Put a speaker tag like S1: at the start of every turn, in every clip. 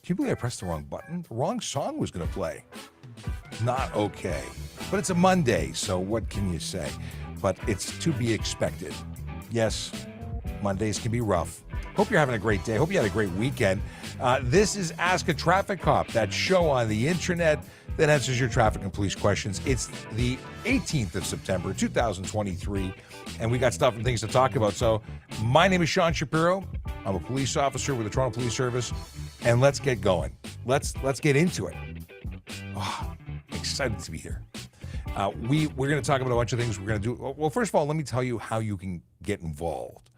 S1: you believe I pressed the wrong button? The wrong song was going to play. Not okay. But it's a Monday, so what can you say? But it's to be expected. Yes, Mondays can be rough. Hope you're having a great day. Hope you had a great weekend. This is Ask a Traffic Cop, that show on the internet that answers your traffic and police questions. It's the 18th of September, 2023, and we got stuff and things to talk about. So my name is Sean Shapiro. I'm a police officer with the Toronto Police Service, and let's get going. Let's get into it. Oh, excited to be here. We're going to talk about a bunch of things we're going to do. Well, first of all, let me tell you how you can get involved.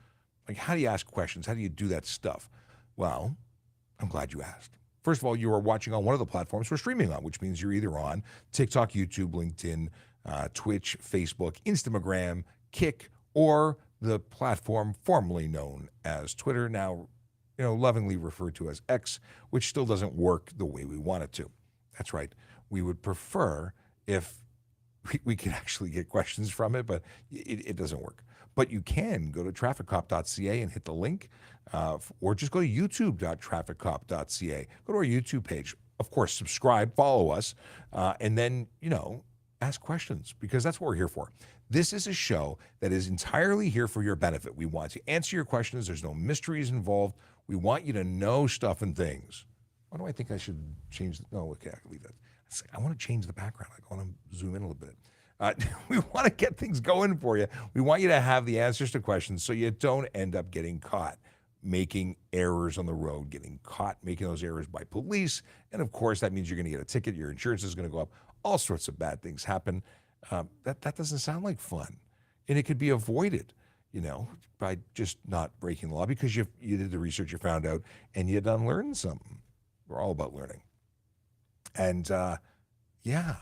S1: Like, how do you ask questions? How do you do that stuff? Well, I'm glad you asked. First of all, you are watching on one of the platforms we're streaming on, which means you're either on TikTok, YouTube, LinkedIn, Twitch, Facebook, Instagram, Kick, or the platform formerly known as Twitter, now lovingly referred to as X, which still doesn't work the way we want it to. That's right. We would prefer if we could actually get questions from it, but it doesn't work. But you can go to TrafficCop.ca and hit the link, or just go to YouTube.TrafficCop.ca. Go to our YouTube page. Of course, subscribe, follow us, and then, ask questions, because that's what we're here for. This is a show that is entirely here for your benefit. We want to answer your questions. There's no mysteries involved. We want you to know stuff and things. Why do I think I should change? No, okay, I can leave that. I want to change the background. I want to zoom in a little bit. We want to get things going for you. We want you to have the answers to questions so you don't end up getting caught making errors on the road, getting caught making those errors by police. And of course, that means you're going to get a ticket. Your insurance is going to go up. All sorts of bad things happen. That doesn't sound like fun. And it could be avoided, by just not breaking the law, because you did the research, you found out, and you done learned something. We're all about learning. And yeah.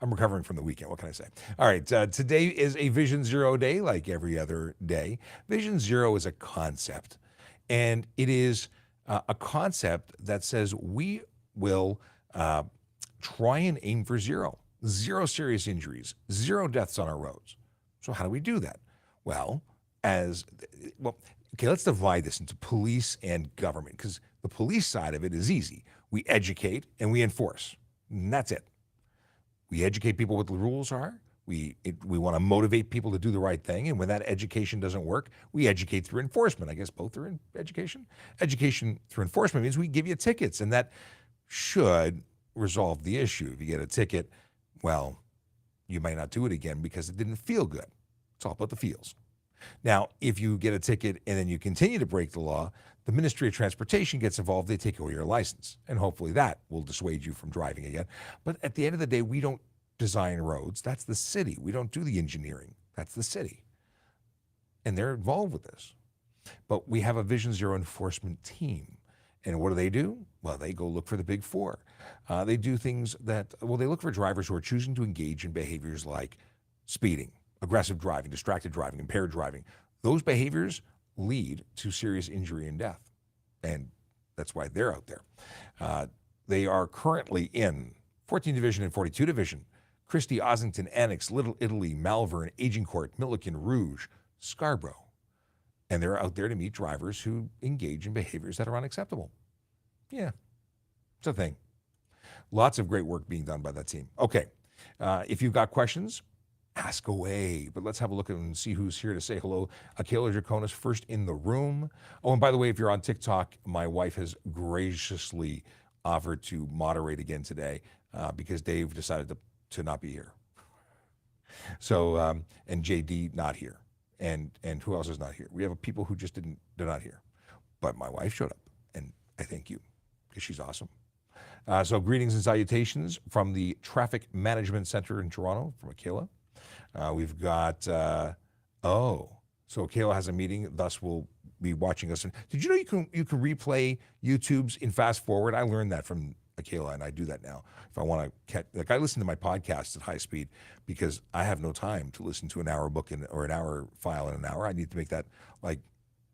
S1: I'm recovering from the weekend. What can I say? All right. Today is a Vision Zero day, like every other day. Vision Zero is a concept, and it is a concept that says we will try and aim for zero serious injuries, zero deaths on our roads. So how do we do that? Well, let's divide this into police and government, because the police side of it is easy. We educate and we enforce, and that's it. We educate people what the rules are. We want to motivate people to do the right thing. And when that education doesn't work, we educate through enforcement. I guess both are in education. Education through enforcement means we give you tickets, and that should resolve the issue. If you get a ticket, well, you might not do it again because it didn't feel good. It's all about the feels. Now, if you get a ticket and then you continue to break the law, the Ministry of Transportation gets involved. They take away your license, and hopefully that will dissuade you from driving again. But at the end of the day, we don't design roads. That's the city. We don't do the engineering. That's the city. And they're involved with this. But we have a Vision Zero enforcement team. And what do? Well, they go look for the big four. They do things they look for drivers who are choosing to engage in behaviors like speeding, aggressive driving, distracted driving, impaired driving. Those behaviors lead to serious injury and death. And that's why they're out there. They are currently in 14th Division and 42 Division, Christie, Ossington, Annex, Little Italy, Malvern, Agincourt, Milliken, Rouge, Scarborough. And they're out there to meet drivers who engage in behaviors that are unacceptable. Yeah, it's a thing. Lots of great work being done by that team. Okay, if you've got questions, ask away. But let's have a look and see who's here to say hello. Kayla Draconis, first in the room. Oh, and by the way, if you're on TikTok, my wife has graciously offered to moderate again today because Dave decided to not be here. So, and JD not here. And who else is not here? We have people who just they're not here. But my wife showed up, and I thank you, because she's awesome. So greetings and salutations from the Traffic Management Center in Toronto, from Akela. We've got, so Akela has a meeting, thus will be watching us. Did you know you can replay YouTube's in fast forward? I learned that from Akela, and I do that now. If I want to I listen to my podcasts at high speed because I have no time to listen to an hour book or an hour file in an hour. I need to make that like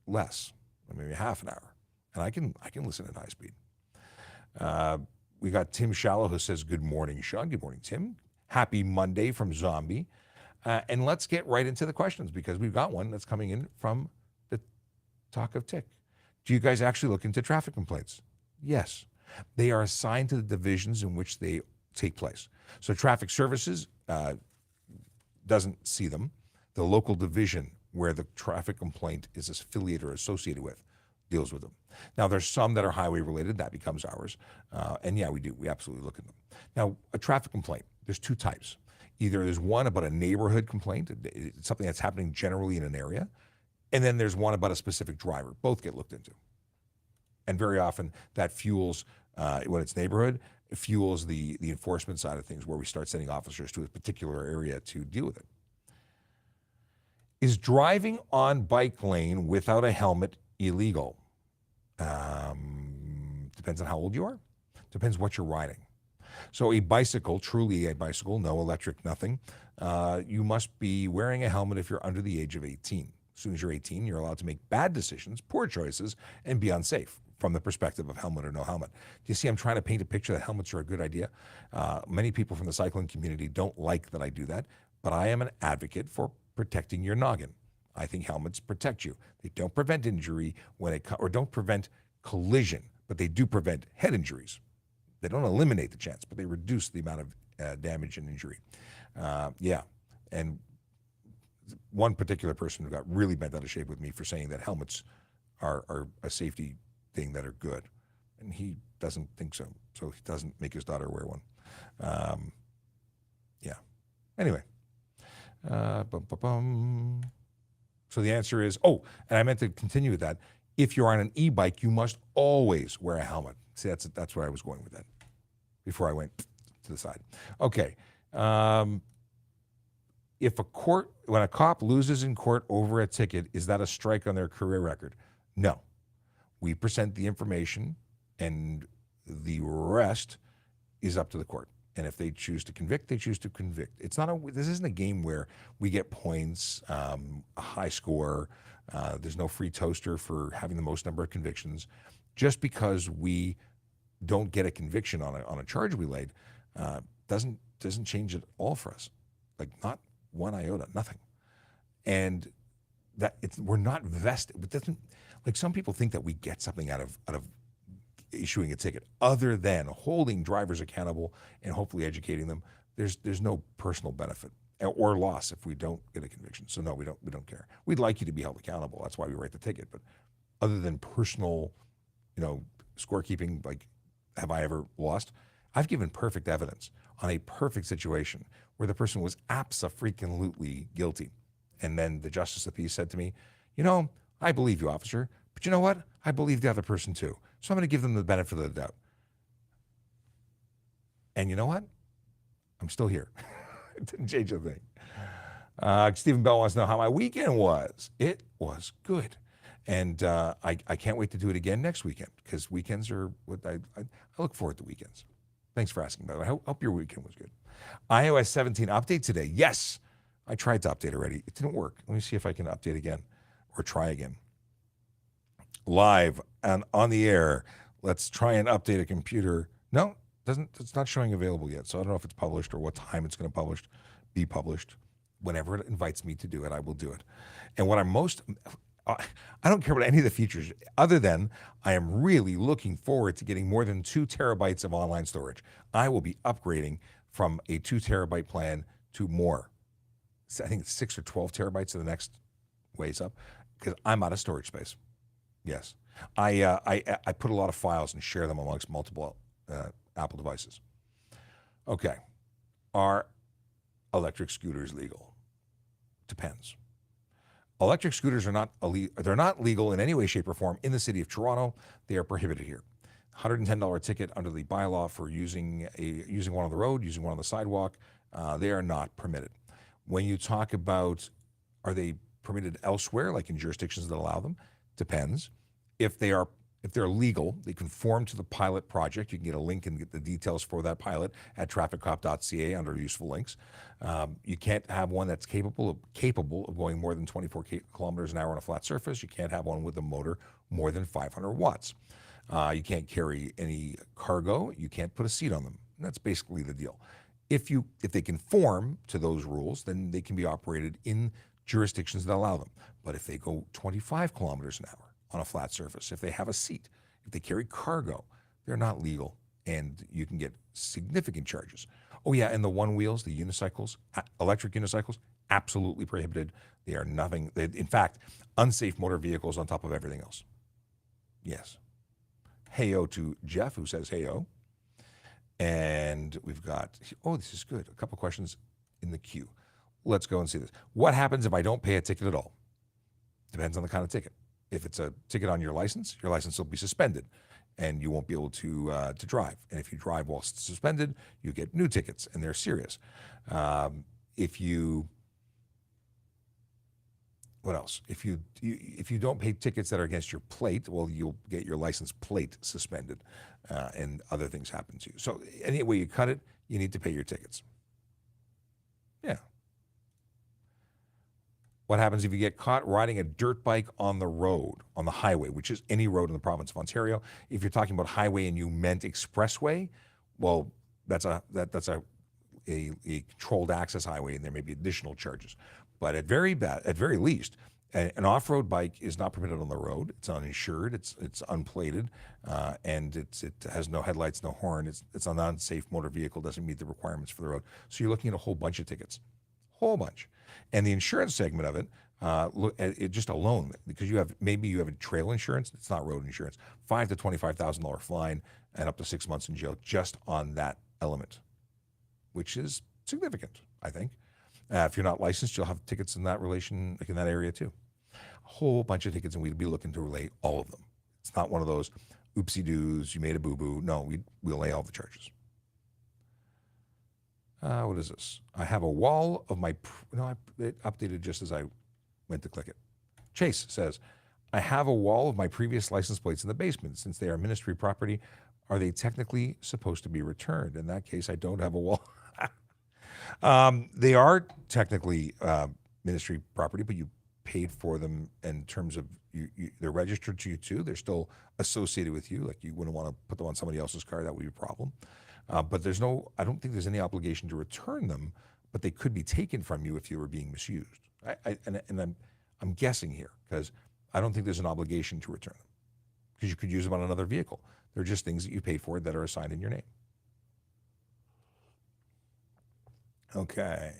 S1: less, maybe half an hour, and I can listen at high speed. We got Tim Shallow who says, good morning, Sean. Good morning, Tim. Happy Monday from Zombie. And let's get right into the questions, because we've got one that's coming in from the Talk of Tick. Do you guys actually look into traffic complaints? Yes. They are assigned to the divisions in which they take place. So traffic services doesn't see them. The local division where the traffic complaint is affiliated or associated with deals with them. Now, there's some that are highway related. That becomes ours. And yeah, we do. We absolutely look at them. Now, a traffic complaint, there's two types. Either there's one about a neighborhood complaint, it's something that's happening generally in an area, and then there's one about a specific driver. Both get looked into. And very often that fuels, when it's neighborhood, it fuels the enforcement side of things where we start sending officers to a particular area to deal with it. Is driving on bike lane without a helmet illegal? Depends on how old you are. Depends what you're riding. So a bicycle, truly a bicycle, no electric, nothing, you must be wearing a helmet if you're under the age of 18. As soon as you're 18, you're allowed to make bad decisions, poor choices, and be unsafe from the perspective of helmet or no helmet. Do you see I'm trying to paint a picture that helmets are a good idea? Many people from the cycling community don't like that I do that, but I am an advocate for protecting your noggin. I think helmets protect you. They don't prevent injury or don't prevent collision, but they do prevent head injuries. They don't eliminate the chance, but they reduce the amount of damage and injury. Yeah, and one particular person who got really bent out of shape with me for saying that helmets are a safety thing that are good, and he doesn't think so. So he doesn't make his daughter wear one. Yeah. Anyway. So the answer is, and I meant to continue with that. If you're on an e-bike, you must always wear a helmet. See, that's where I was going with that before I went to the side. Okay. When a cop loses in court over a ticket, is that a strike on their career record? No. We present the information, and the rest is up to the court. And if they choose to convict, they choose to convict. This isn't a game where we get points, a high score. There's no free toaster for having the most number of convictions. Just because we don't get a conviction on a charge we laid doesn't change it all for us. Like, not one iota, nothing. And we're not vested. It doesn't, like, some people think that we get something out of issuing a ticket other than holding drivers accountable and hopefully educating them. There's no personal benefit or loss if we don't get a conviction. So no, we don't care. We'd like you to be held accountable. That's why we write the ticket. But other than personal, scorekeeping, like, have I ever lost? I've given perfect evidence on a perfect situation where the person was abso-freaking-lutely guilty. And then the justice of the peace said to me, I believe you, officer, but you know what? I believe the other person too. So I'm going to give them the benefit of the doubt. And you know what? I'm still here. It didn't change a thing. Stephen Bell wants to know how my weekend was. It was good. And I can't wait to do it again next weekend, because weekends are what I look forward to weekends. Thanks for asking, by the way. I hope your weekend was good. iOS 17 update today. Yes, I tried to update already. It didn't work. Let me see if I can update again or try again. Live and on the air. Let's try and update a computer. No, it's not showing available yet. So I don't know if it's published or what time it's going to be published. Whenever it invites me to do it, I will do it. And what I don't care about any of the features other than I am really looking forward to getting more than 2 terabytes of online storage. I will be upgrading from a 2 terabyte plan to more. So I think it's 6 or 12 terabytes in the next ways up, because I'm out of storage space. Yes. I put a lot of files and share them amongst multiple Apple devices. Okay. Are electric scooters legal? Depends. Electric scooters are not legal in any way, shape, or form in the city of Toronto. They are prohibited here. $110 ticket under the bylaw for using one on the road, using one on the sidewalk. They are not permitted. When you talk about, are they permitted elsewhere, like in jurisdictions that allow them? Depends. If they're legal, they conform to the pilot project. You can get a link and get the details for that pilot at ASKaTrafficCop.TrafficCop.ca under useful links. You can't have one that's capable of going more than 24 kilometers an hour on a flat surface. You can't have one with a motor more than 500 watts. You can't carry any cargo. You can't put a seat on them. And that's basically the deal. If they conform to those rules, then they can be operated in jurisdictions that allow them. But if they go 25 kilometers an hour, on a flat surface, if they have a seat, if they carry cargo, they're not legal, and you can get significant charges. Oh yeah, and the one wheels, the unicycles, electric unicycles, absolutely prohibited. They are nothing. In fact, unsafe motor vehicles on top of everything else. Yes. Heyo to Jeff, who says heyo. And we've got, oh, this is good. A couple questions in the queue. Let's go and see this. What happens if I don't pay a ticket at all? Depends on the kind of ticket. If it's a ticket on your license will be suspended, and you won't be able to drive. And if you drive while it's suspended, you get new tickets, and they're serious. What else? If you don't pay tickets that are against your plate, well, you'll get your license plate suspended, and other things happen to you. So any way you cut it, you need to pay your tickets. Yeah. What happens if you get caught riding a dirt bike on the road, on the highway, which is any road in the province of Ontario? If you're talking about highway and you meant expressway, well, that's a controlled access highway, and there may be additional charges. But at very least, an off-road bike is not permitted on the road. It's uninsured. It's unplated, and it has no headlights, no horn. It's an unsafe motor vehicle. Doesn't meet the requirements for the road. So you're looking at a whole bunch of tickets, whole bunch. And the insurance segment of it, it just alone, because maybe you have a trail insurance. It's not road insurance. $5,000 to $25,000 fine and up to 6 months in jail just on that element, which is significant, I think. If you're not licensed, you'll have tickets in that relation, like in that area too. A whole bunch of tickets, and we'd be looking to relay all of them. It's not one of those oopsie-doos, you made a boo-boo. No, we'll lay all the charges. What is this? I have a wall of my, it updated just as I went to click it. Chase says, I have a wall of my previous license plates in the basement. Since they are ministry property, are they technically supposed to be returned? In that case, I don't have a wall. They are technically ministry property, but you paid for them in terms of they're registered to you too. They're still associated with you. Like you wouldn't want to put them on somebody else's car. That would be a problem. But I don't think there's any obligation to return them, but they could be taken from you if you were being misused. I'm guessing here because I don't think there's an obligation to return them because you could use them on another vehicle. They're just things that you paid for that are assigned in your name. Okay.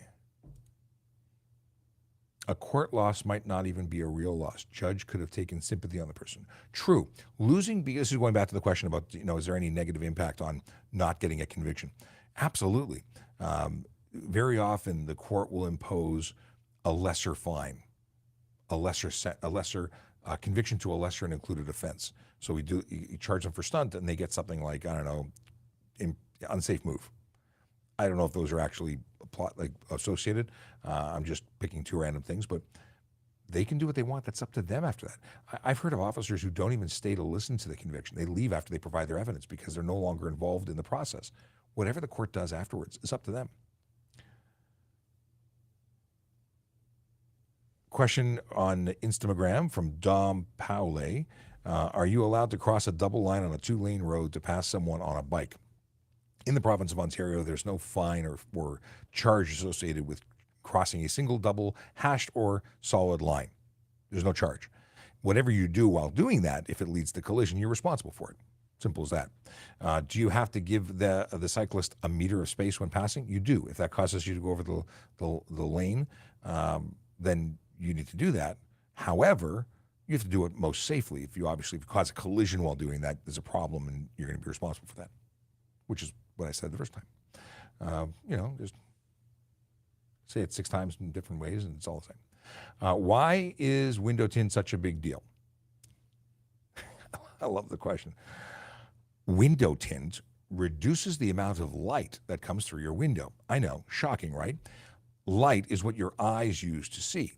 S1: A court loss might not even be a real loss. Judge could have taken sympathy on the person. True. Losing, because this is going back to the question about, is there any negative impact on not getting a conviction? Absolutely. Very often the court will impose a lesser fine, a lesser conviction to a lesser and included offense. So you charge them for stunt and they get something like, I don't know, unsafe move. I don't know if those are actually associated. I'm just picking two random things, but they can do what they want. That's up to them after that. I've heard of officers who don't even stay to listen to the conviction. They leave after they provide their evidence because they're no longer involved in the process. Whatever the court does afterwards is up to them. Question on Instagram from Dom Paule. Are you allowed to cross a double line on a 2-lane road to pass someone on a bike? In the province of Ontario, there's no fine or charge associated with crossing a single, double, hashed, or solid line. There's no charge. Whatever you do while doing that, if it leads to collision, you're responsible for it. Simple as that. Do you have to give the cyclist a meter of space when passing? You do. If that causes you to go over the lane, then you need to do that. However, you have to do it most safely. If you cause a collision while doing that, there's a problem, and you're going to be responsible for that, which is what I said the first time. Just say it 6 times in different ways and it's all the same. Why is window tint such a big deal? I love the question. Window tint reduces the amount of light that comes through your window. I know, shocking, right? Light is what your eyes use to see.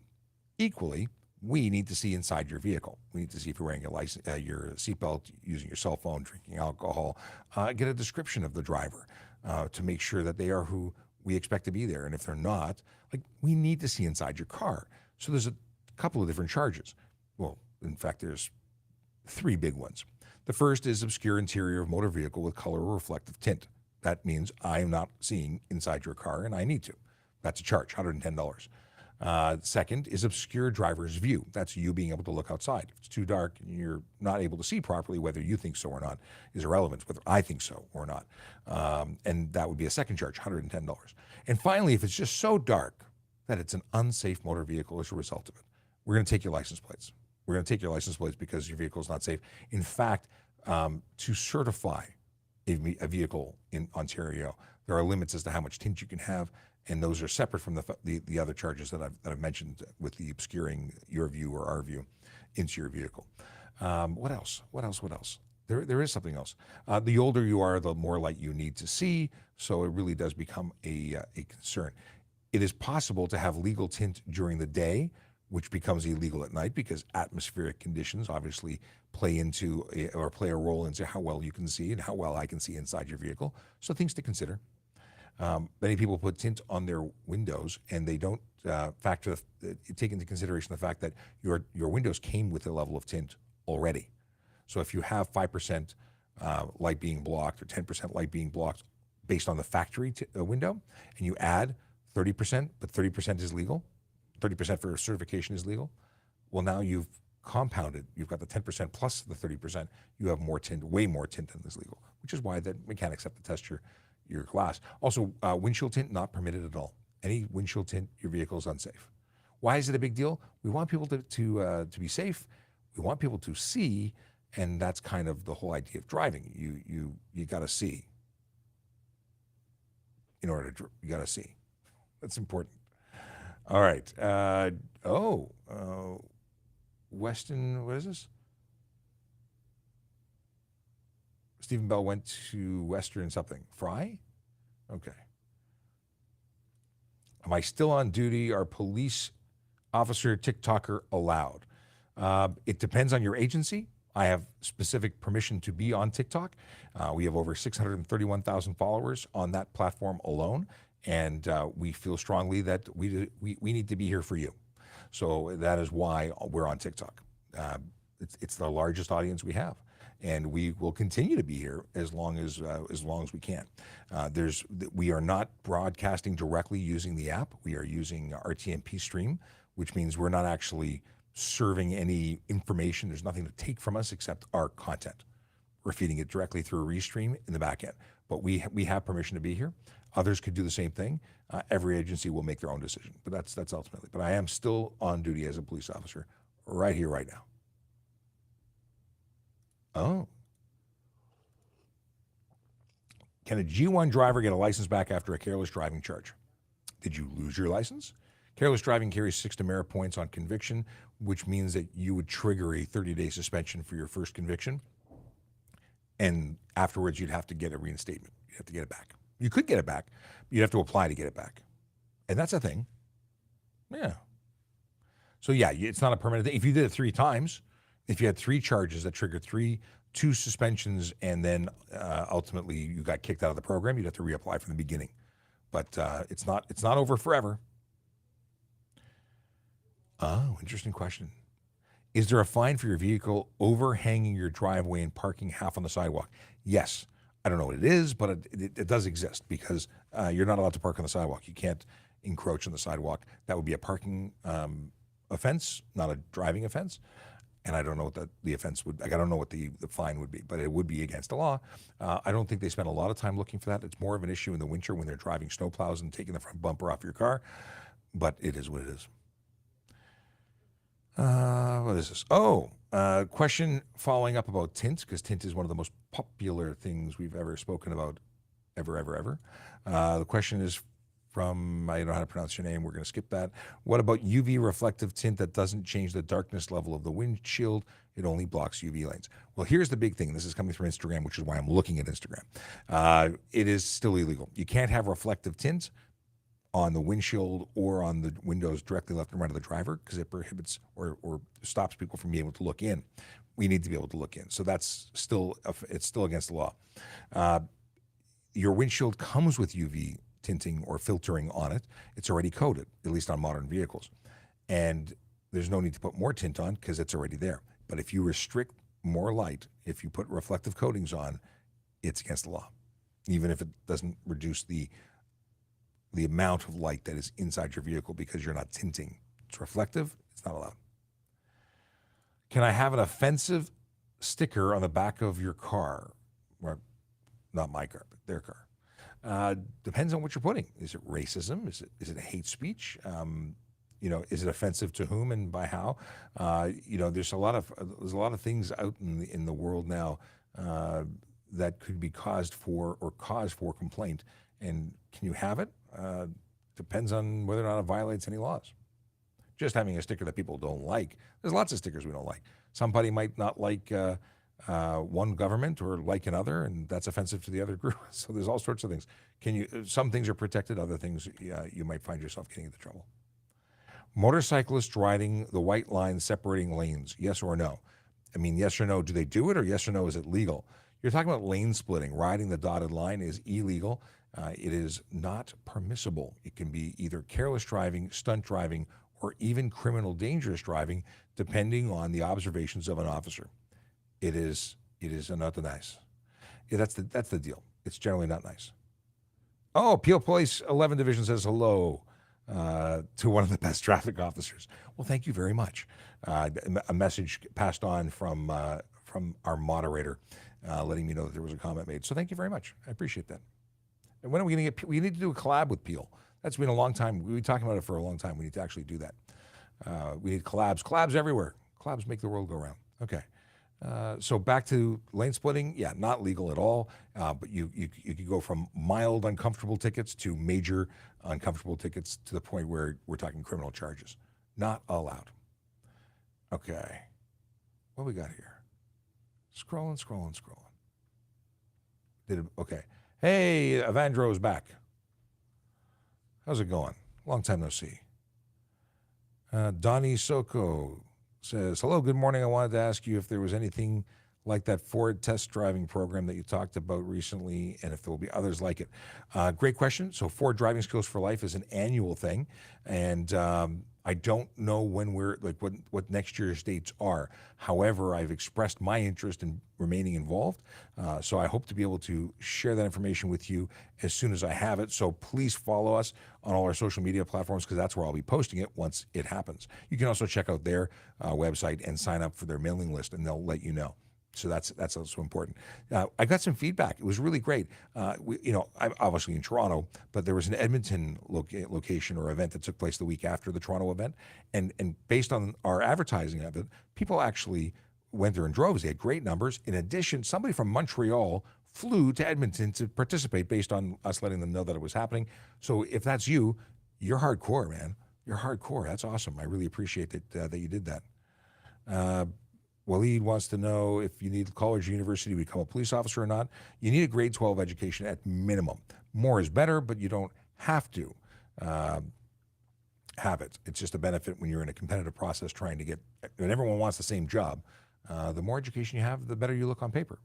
S1: Equally, we need to see inside your vehicle. We need to see if you're wearing your seatbelt, using your cell phone, drinking alcohol, get a description of the driver to make sure that they are who we expect to be there. And if they're not, we need to see inside your car. So there's a couple of different charges. Well, in fact, there's 3 big ones. The first is obscure interior of motor vehicle with color or reflective tint. That means I am not seeing inside your car and I need to. That's a charge, $110. Second is obscure driver's view. That's you being able to look outside. If it's too dark and you're not able to see properly, whether you think so or not is irrelevant, whether I think so or not. And that would be a second charge, $110. And finally, if it's just so dark that it's an unsafe motor vehicle as a result of it, we're going to take your license plates. We're going to take your license plates because your vehicle is not safe. In fact, to certify a vehicle in Ontario, there are limits as to how much tint you can have, and those are separate from the other charges that I've mentioned with the obscuring your view or our view into your vehicle. What else? There is something else. The older you are, the more light you need to see, so it really does become a concern. It is possible to have legal tint during the day, which becomes illegal at night because atmospheric conditions obviously play a role into how well you can see and how well I can see inside your vehicle. So things to consider. Many people put tint on their windows and they don't take into consideration the fact that your windows came with a level of tint already. So if you have 5% light being blocked or 10% light being blocked based on the factory window, and you add 30%, but 30% is legal, 30% for certification is legal, well, now you've compounded. You've got the 10% plus the 30%. You have more tint, way more tint than is legal, which is why the mechanics have to test your glass. Also, windshield tint not permitted at all. Any windshield tint, your vehicle is unsafe. Why is it a big deal? We want people to be safe. We want people to see, and that's kind of the whole idea of driving. You got to see. In order to, you got to see. That's important. All right. Weston, what is this? Stephen Bell went to Western something. Fry? Okay. Am I still on duty? Are police officer TikToker allowed? It depends on your agency. I have specific permission to be on TikTok. We have over 631,000 followers on that platform alone, and we feel strongly that we need to be here for you. So that is why we're on TikTok. It's the largest audience we have, and we will continue to be here as long as we can. We are not broadcasting directly using the app. We are using RTMP stream, which means we're not actually serving any information. There's nothing to take from us except our content. We're feeding it directly through a restream in the back end. But we have permission to be here. Others could do the same thing. Every agency will make their own decision, but that's ultimately. But I am still on duty as a police officer right here, right now. Oh. Can a G1 driver get a license back after a careless driving charge? Did you lose your license? Careless driving carries 6 demerit points on conviction, which means that you would trigger a 30-day suspension for your first conviction. And afterwards, you'd have to get a reinstatement. You'd have to get it back. You could get it back, but you'd have to apply to get it back. And that's a thing. Yeah. So yeah, it's not a permanent thing. If you did it 3 times, if you had 3 charges that triggered 2 suspensions, and then ultimately you got kicked out of the program, you'd have to reapply from the beginning. But it's not over forever. Oh, interesting question. Is there a fine for your vehicle overhanging your driveway and parking half on the sidewalk? Yes. I don't know what it is, but it does exist because you're not allowed to park on the sidewalk. You can't encroach on the sidewalk. That would be a parking offense, not a driving offense. And I don't know what the offense would, I don't know what the fine would be, but it would be against the law. I don't think they spend a lot of time looking for that. It's more of an issue in the winter when they're driving snowplows and taking the front bumper off your car, but it is what it is. What is this? Question following up about tint, because tint is one of the most popular things we've ever spoken about, ever. The question is from, I don't know how to pronounce your name, we're going to skip that. What about UV reflective tint that doesn't change the darkness level of the windshield? It only blocks UV lanes. Well, here's the big thing. This is coming from Instagram, which is why I'm looking at Instagram. It is still illegal. You can't have reflective tint on the windshield or on the windows directly left and right of the driver because it prohibits or stops people from being able to look in. We need to be able to look in. So it's still against the law. Your windshield comes with UV tinting or filtering on it. It's already coated, at least on modern vehicles. And there's no need to put more tint on because it's already there. But if you restrict more light, if you put reflective coatings on, it's against the law, even if it doesn't reduce the the amount of light that is inside your vehicle because you're not tinting. It's reflective. It's not allowed. Can I have an offensive sticker on the back of your car? Well, not my car, but their car. Depends on what you're putting. Is it racism? Is it hate speech? Is it offensive to whom and by how? There's a lot of things out in the world now that could be cause for complaint. And can you have it? Depends on whether or not it violates any laws. Just having a sticker that people don't like. There's lots of stickers we don't like. Somebody might not like one government or like another, and that's offensive to the other group. So there's all sorts of things. Some things are protected, other things you might find yourself getting into trouble. Motorcyclists riding the white line separating lanes, yes or no? I mean, yes or no, do they do it, or yes or no, is it legal? You're talking about lane splitting. Riding the dotted line is illegal. It is not permissible. It can be either careless driving, stunt driving, or even criminal dangerous driving, depending on the observations of an officer. It is not nice. Yeah, that's the deal. It's generally not nice. Oh, Peel Police 11 Division says hello to one of the best traffic officers. Well, thank you very much. A message passed on from our moderator, letting me know that there was a comment made. So thank you very much. I appreciate that. And when are we going to get? We need to do a collab with Peel. That's been a long time. We've been talking about it for a long time. We need to actually do that. We need collabs. Collabs everywhere. Collabs make the world go round. Okay. So back to lane splitting. Yeah, not legal at all. But you could go from mild uncomfortable tickets to major uncomfortable tickets to the point where we're talking criminal charges. Not allowed. Okay. What we got here? Scrolling. Okay. Hey, Avandro's back. How's it going? Long time no see. Donnie Soko says, hello, good morning. I wanted to ask you if there was anything like that Ford test driving program that you talked about recently, and if there will be others like it. Great question. So Ford Driving Skills for Life is an annual thing, and I don't know when what next year's dates are. However, I've expressed my interest in remaining involved, so I hope to be able to share that information with you as soon as I have it. So please follow us on all our social media platforms, because that's where I'll be posting it once it happens. You can also check out their website and sign up for their mailing list, and they'll let you know. So that's also important. I got some feedback. It was really great. I'm obviously in Toronto, but there was an Edmonton location or event that took place the week after the Toronto event. And based on our advertising of it, people actually went there in droves. They had great numbers. In addition, somebody from Montreal flew to Edmonton to participate based on us letting them know that it was happening. So if that's you, you're hardcore, man. You're hardcore. That's awesome. I really appreciate that you did that. Waleed wants to know if you need college or university to become a police officer or not. You need a grade 12 education at minimum. More is better, but you don't have to have it. It's just a benefit when you're in a competitive process trying to get, when everyone wants the same job. The more education you have, the better you look on paper.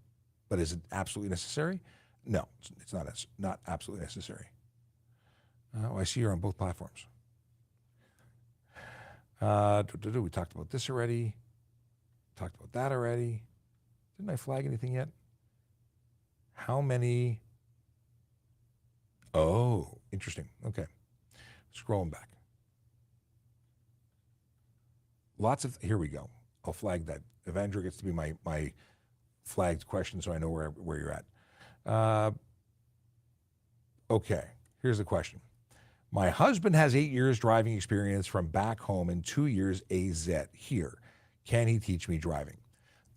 S1: But is it absolutely necessary? No, it's not absolutely necessary. I see you're on both platforms. We talked about this already. Talked about that already. Didn't I flag anything yet? How many? Oh, interesting. Okay. Scrolling back. Here we go. I'll flag that. Evandro gets to be my flagged question so I know where you're at. Okay, here's the question. My husband has 8 years driving experience from back home and 2 years AZ here. Can he teach me driving?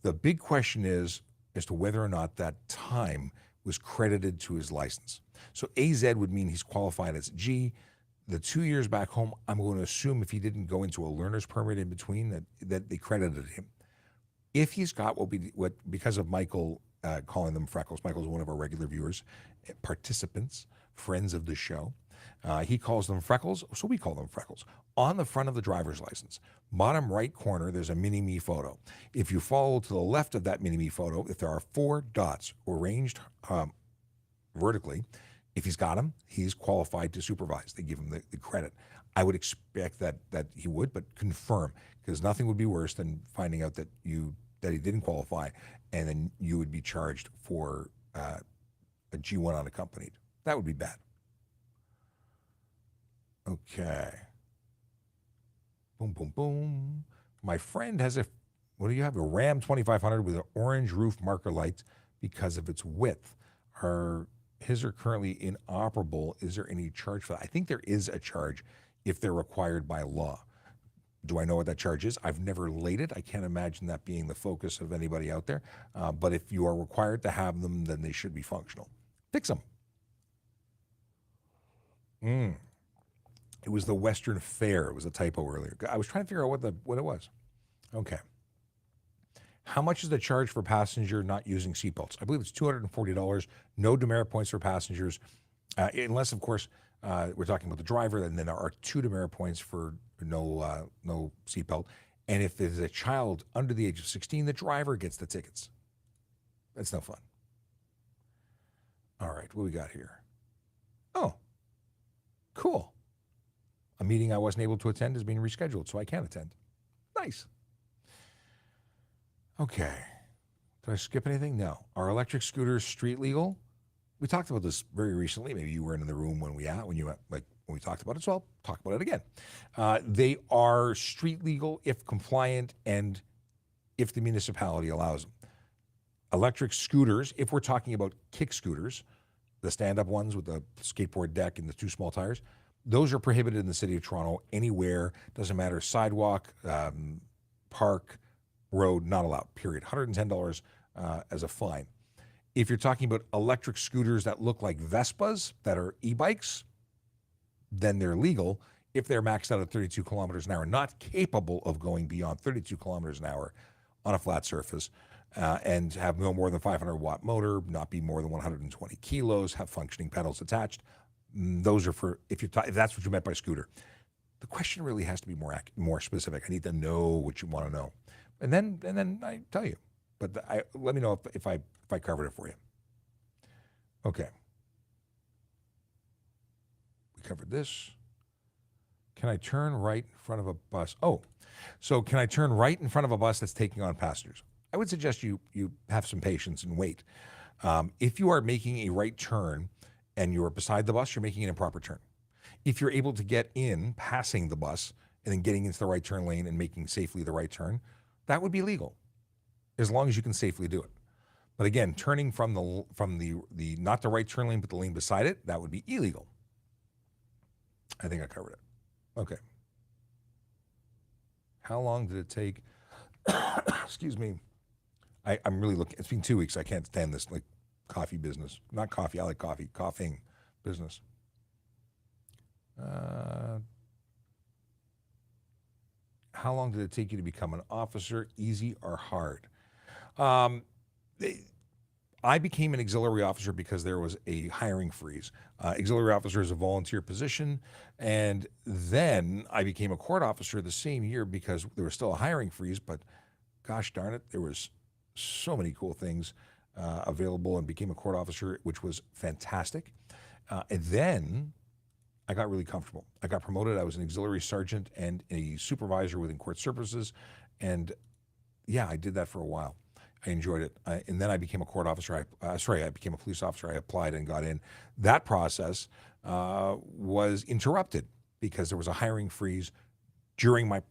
S1: The big question is as to whether or not that time was credited to his license. So AZ would mean he's qualified as G. The 2 years back home, I'm going to assume if he didn't go into a learner's permit in between, that they credited him. If he's got because of Michael calling them freckles, Michael's one of our regular viewers, participants, friends of the show. He calls them freckles, so we call them freckles. On the front of the driver's license, bottom right corner, there's a mini-me photo. If you follow to the left of that mini-me photo, if there are 4 dots arranged vertically, if he's got them, he's qualified to supervise. They give him the credit. I would expect that he would, but confirm, because nothing would be worse than finding out that he didn't qualify, and then you would be charged for a G1 unaccompanied. That would be bad. Okay. Boom, boom, boom. My friend has a, what do you have? A Ram 2500 with an orange roof marker lights because of its width. His are currently inoperable. Is there any charge for that? I think there is a charge if they're required by law. Do I know what that charge is? I've never laid it. I can't imagine that being the focus of anybody out there. But if you are required to have them, then they should be functional. Fix them. It was the Western Fair. It was a typo earlier. I was trying to figure out what it was. Okay. How much is the charge for passenger not using seatbelts? I believe it's $240. No demerit points for passengers, unless, of course, we're talking about the driver, and then there are 2 demerit points for no seatbelt. And if there's a child under the age of 16, the driver gets the tickets. That's no fun. All right, what we got here? Oh, cool. A meeting I wasn't able to attend is being rescheduled, so I can attend. Nice. Okay. Did I skip anything? No. Are electric scooters street legal? We talked about this very recently. Maybe you weren't in the room when we talked about it, so I'll talk about it again. They are street legal if compliant and if the municipality allows them. Electric scooters, if we're talking about kick scooters, the stand-up ones with the skateboard deck and the 2 small tires, those are prohibited in the city of Toronto anywhere. Doesn't matter, sidewalk, park, road, not allowed, period. $110 as a fine. If you're talking about electric scooters that look like Vespas, that are e-bikes, then they're legal if they're maxed out at 32 kilometers an hour, not capable of going beyond 32 kilometers an hour on a flat surface, and have no more than 500-watt motor, not be more than 120 kilos, have functioning pedals attached. Those are for, if that's what you meant by scooter. The question really has to be more specific. I need to know what you want to know. And then I tell you. But let me know if I covered it for you. Okay. We covered this. Can I turn right in front of a bus? Oh, so can I turn right in front of a bus that's taking on passengers? I would suggest you have some patience and wait. If you are making a right turn and you're beside the bus, you're making an improper turn. If you're able to get in, passing the bus, and then getting into the right turn lane and making safely the right turn, that would be legal, as long as you can safely do it. But again, turning from the not the right turn lane, but the lane beside it, that would be illegal. I think I covered it. Okay. How long did it take? Excuse me. I'm really looking. It's been 2 weeks. I can't stand this coffee business. Not coffee. I like coffee. Coughing business. How long did it take you to become an officer? Easy or hard? I became an auxiliary officer because there was a hiring freeze. Auxiliary officer is a volunteer position. And then I became a court officer the same year because there was still a hiring freeze, but gosh darn it, there was so many cool things available, and became a court officer, which was fantastic. And then I got really comfortable. I got promoted. I was an auxiliary sergeant and a supervisor within court services. And yeah, I did that for a while. I enjoyed it. And then I became a court officer. I became a police officer. I applied and got in. That process was interrupted because there was a hiring freeze during my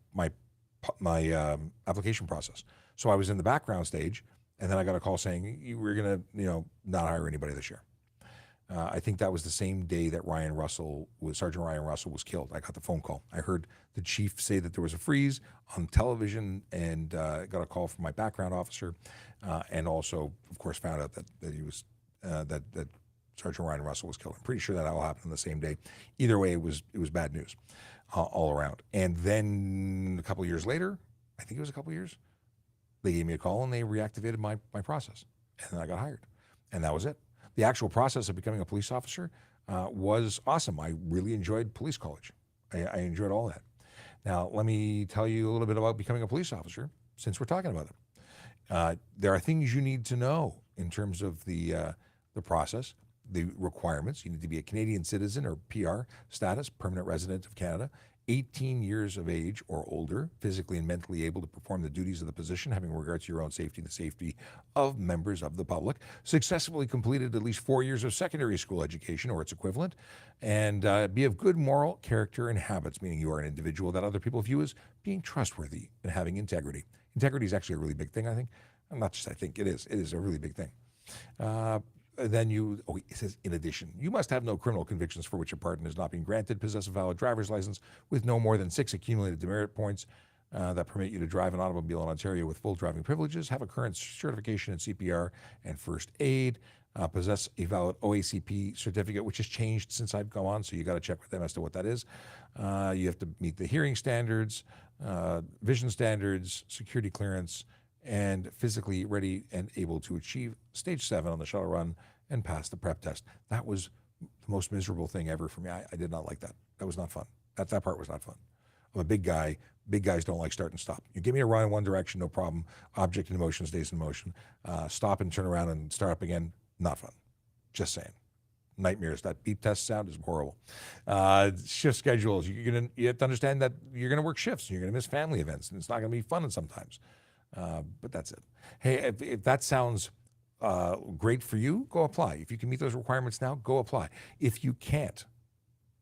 S1: application process. So I was in the background stage, and then I got a call saying, we're going to, not hire anybody this year. I think that was the same day that Sergeant Ryan Russell was killed. I got the phone call. I heard the chief say that there was a freeze on television, and got a call from my background officer, and also, of course, found out that he was that Sergeant Ryan Russell was killed. I'm pretty sure that all happened on the same day. Either way, it was bad news all around. And then a couple of years later, I think it was a couple of years, they gave me a call and they reactivated my process, and then I got hired, and that was it. The actual process of becoming a police officer was awesome. I really enjoyed police college. I enjoyed all that. Now, let me tell you a little bit about becoming a police officer, since we're talking about it. There are things you need to know in terms of the process, the requirements. You need to be a Canadian citizen or PR status, permanent resident of Canada, 18 years of age or older, physically and mentally able to perform the duties of the position, having regard to your own safety and the safety of members of the public, successfully completed at least 4 years of secondary school education or its equivalent, and be of good moral character and habits, meaning you are an individual that other people view as being trustworthy and having integrity. Integrity is actually a really big thing, I think. Not just I think, it is. It is a really big thing. Then it says, in addition, you must have no criminal convictions for which a pardon is not being granted, possess a valid driver's license with no more than 6 accumulated demerit points that permit you to drive an automobile in Ontario with full driving privileges, have a current certification in CPR and first aid, possess a valid OACP certificate, which has changed since I've gone on, so you got to check with them as to what that is. You have to meet the hearing standards, vision standards, security clearance, and physically ready and able to achieve stage 7 on the shuttle run and pass the prep test. That was the most miserable thing ever for me. I did not like that. That was not fun. That part was not fun. I'm a big guy. Big guys don't like start and stop. You give me a run in one direction, no problem. Object in motion stays in motion. Stop and turn around and start up again, not fun. Just saying. Nightmares. That beep test sound is horrible. Shift schedules. You have to understand that you're going to work shifts. You're going to miss family events, and it's not going to be fun sometimes. But that's it. Hey, if that sounds great for you, go apply. If you can meet those requirements now, go apply. If you can't,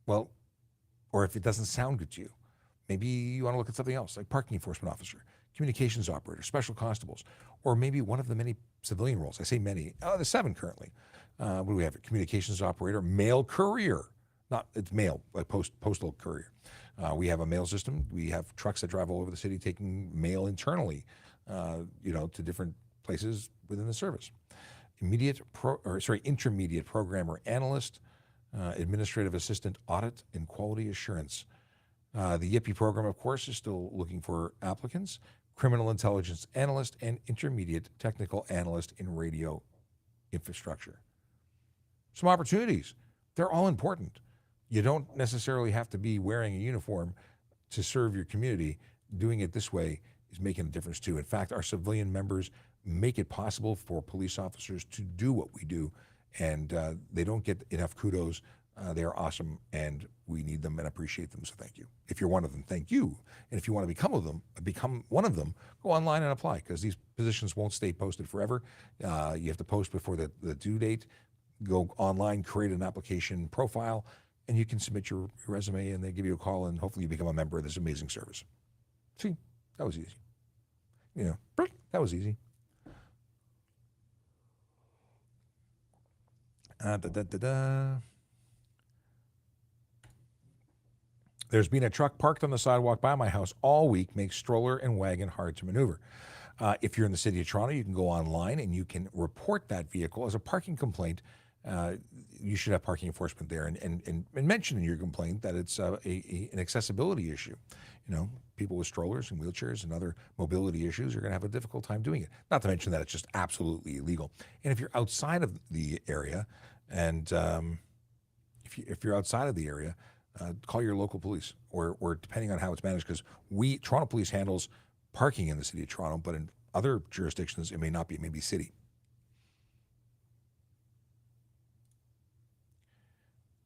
S1: well, or if it doesn't sound good to you, maybe you want to look at something else, like parking enforcement officer, communications operator, special constables, or maybe one of the many civilian roles. I say many. There's 7 currently. What do we have? Communications operator, mail courier. It's mail, like postal courier. We have a mail system. We have trucks that drive all over the city taking mail internally, to different places within the service. Intermediate program or analyst, administrative assistant, audit, and quality assurance. The YIPI program, of course, is still looking for applicants. Criminal intelligence analyst and intermediate technical analyst in radio infrastructure. Some opportunities. They're all important. You don't necessarily have to be wearing a uniform to serve your community. Doing it this way is making a difference too. In fact, our civilian members make it possible for police officers to do what we do, and they don't get enough kudos. They are awesome, and we need them and appreciate them, so thank you. If you're one of them, thank you. And if you want to become one of them, go online and apply, because these positions won't stay posted forever. You have to post before the due date. Go online, create an application profile, and you can submit your resume, and they give you a call, and hopefully you become a member of this amazing service. See, that was easy. That was easy. There's been a truck parked on the sidewalk by my house all week, makes stroller and wagon hard to maneuver. If you're in the city of Toronto, you can go online and you can report that vehicle as a parking complaint. You should have parking enforcement there and mention in your complaint that it's an accessibility issue. People with strollers and wheelchairs and other mobility issues are going to have a difficult time doing it. Not to mention that it's just absolutely illegal. And if you're outside of the area, and if you're outside of the area, call your local police, or depending on how it's managed, because Toronto Police handles parking in the city of Toronto, but in other jurisdictions it may not be. It may be city.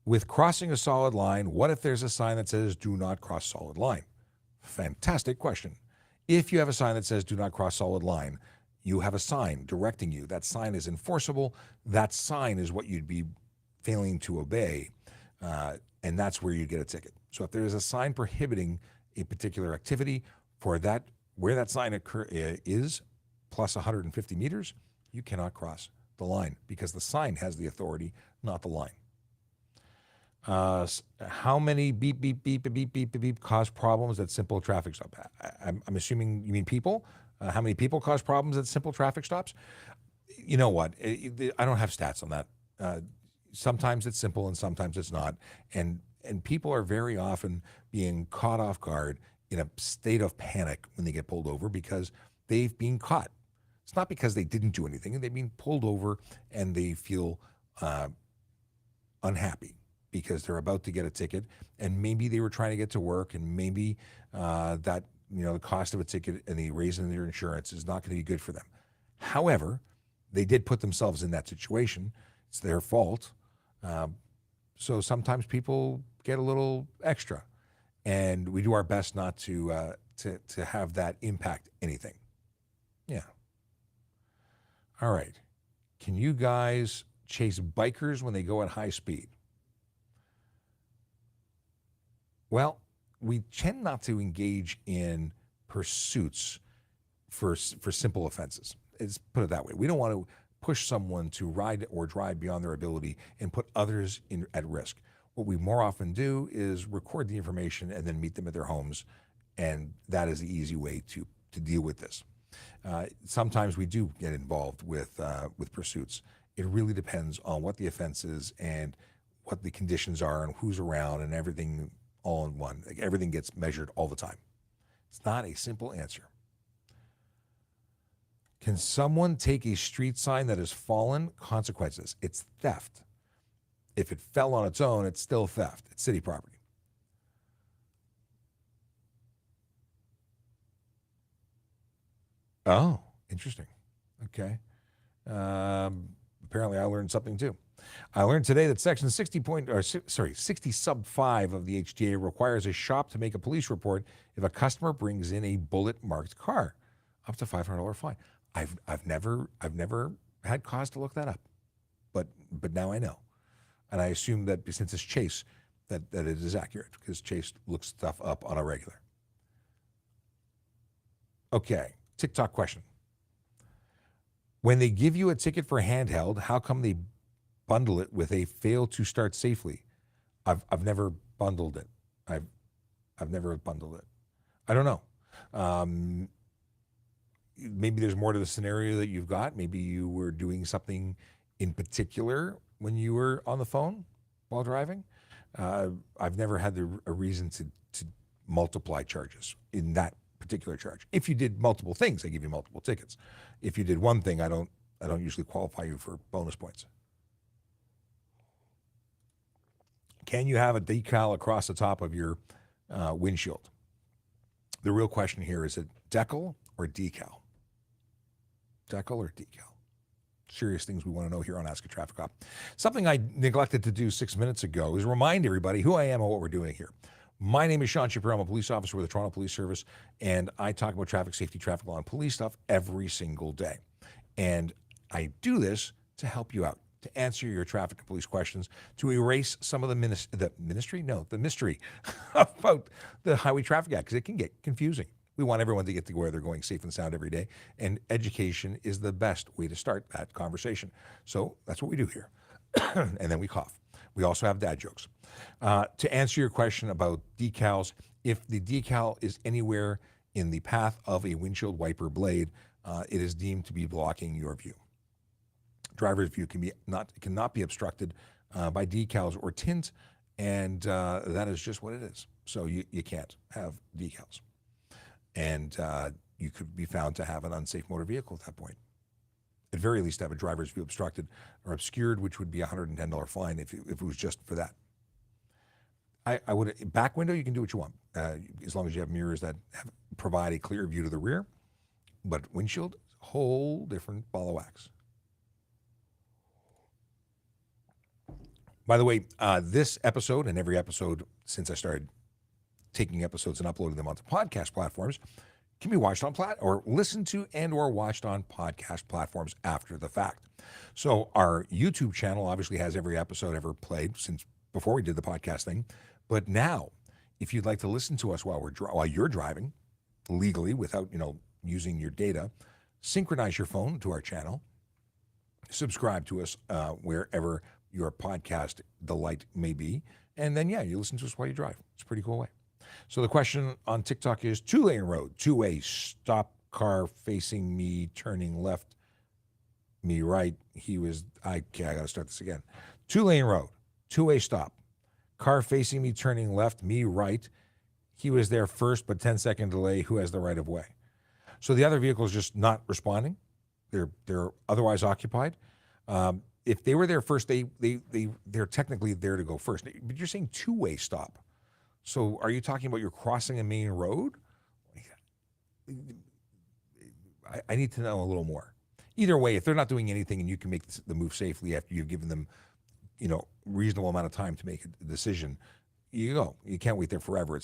S1: With crossing a solid line, what if there's a sign that says do not cross solid line? Fantastic question. If you have a sign that says do not cross solid line, you have a sign directing you. That sign is enforceable. That sign is what you'd be failing to obey, and that's where you get a ticket. So if there is a sign prohibiting a particular activity for that, where that sign is plus 150 meters, you cannot cross the line, because the sign has the authority, not the line. How many beep, beep, beep, beep, beep, beep, beep cause problems at simple traffic stops? I'm assuming you mean people. How many people cause problems at simple traffic stops? You know what? I don't have stats on that. Sometimes it's simple and sometimes it's not. And people are very often being caught off guard in a state of panic when they get pulled over, because they've been caught. It's not because they didn't do anything. They've been pulled over and they feel unhappy because they're about to get a ticket, and maybe they were trying to get to work, and maybe that the cost of a ticket and the raise in their insurance is not going to be good for them. However, they did put themselves in that situation. It's their fault. So sometimes people get a little extra, and we do our best not to have that impact anything. Yeah. All right. Can you guys chase bikers when they go at high speed? Well, we tend not to engage in pursuits for simple offenses. Let's put it that way. We don't want to push someone to ride or drive beyond their ability and put others at risk. What we more often do is record the information and then meet them at their homes, and that is the easy way to deal with this. Sometimes we do get involved with pursuits. It really depends on what the offense is and what the conditions are and who's around and everything all in one. Like, everything gets measured all the time. It's not a simple answer. Can someone take a street sign that has fallen? Consequences. It's theft. If it fell on its own, it's still theft. It's city property. Oh, interesting. Okay. Apparently I learned something too. I learned today that section 60 sub 5 of the HTA requires a shop to make a police report if a customer brings in a bullet marked car, up to $500 fine. I've never had cause to look that up, but now I know. And I assume that since it's Chase, that it is accurate, because Chase looks stuff up on a regular. Okay, TikTok question. When they give you a ticket for handheld, how come they bundle it with a fail to start safely? I've never bundled it. I've never bundled it. I don't know. Maybe there's more to the scenario that you've got. Maybe you were doing something in particular when you were on the phone while driving. I've never had a reason to multiply charges in that particular charge. If you did multiple things, they give you multiple tickets. If you did one thing, I don't usually qualify you for bonus points. Can you have a decal across the top of your windshield? The real question here is it decal or decal? Decal or decal? Serious things we want to know here on Ask a Traffic Cop. Something I neglected to do 6 minutes ago is remind everybody who I am and what we're doing here. My name is Sean Shapiro. I'm a police officer with the Toronto Police Service, and I talk about traffic safety, traffic law, and police stuff every single day. And I do this to help you out, to answer your traffic and police questions, to erase some of the mystery about the Highway Traffic Act, because it can get confusing. We want everyone to get to where they're going safe and sound every day, and education is the best way to start that conversation. So that's what we do here. And then we cough. We also have dad jokes. To answer your question about decals, if the decal is anywhere in the path of a windshield wiper blade, it is deemed to be blocking your view. Driver's view cannot be obstructed by decals or tint, and that is just what it is. So you can't have decals. And you could be found to have an unsafe motor vehicle at that point. At very least, have a driver's view obstructed or obscured, which would be a $110 fine if it was just for that. I would, back window, you can do what you want, as long as you have mirrors that provide a clear view to the rear. But windshield, whole different ball of wax. By the way, this episode and every episode since I started taking episodes and uploading them onto podcast platforms can be watched on or listened to and or watched on podcast platforms after the fact. So our YouTube channel obviously has every episode ever played since before we did the podcast thing. But now, if you'd like to listen to us while you're driving legally without using your data, synchronize your phone to our channel, subscribe to us wherever your podcast delight may be, and then you listen to us while you drive. It's a pretty cool way. So the question on TikTok is 2-lane road, two-way, stop, car facing me, turning left, me right. I got to start this again. 2-lane road, two-way stop, car facing me, turning left, me right. He was there first, but 10-second delay. Who has the right of way? So the other vehicle is just not responding. They're otherwise occupied. If they were there first, they're technically there to go first. But you're saying two-way stop. So are you talking about you're crossing a main road? I need to know a little more. Either way, if they're not doing anything and you can make the move safely after you've given them, reasonable amount of time to make a decision, you go. You can't wait there forever.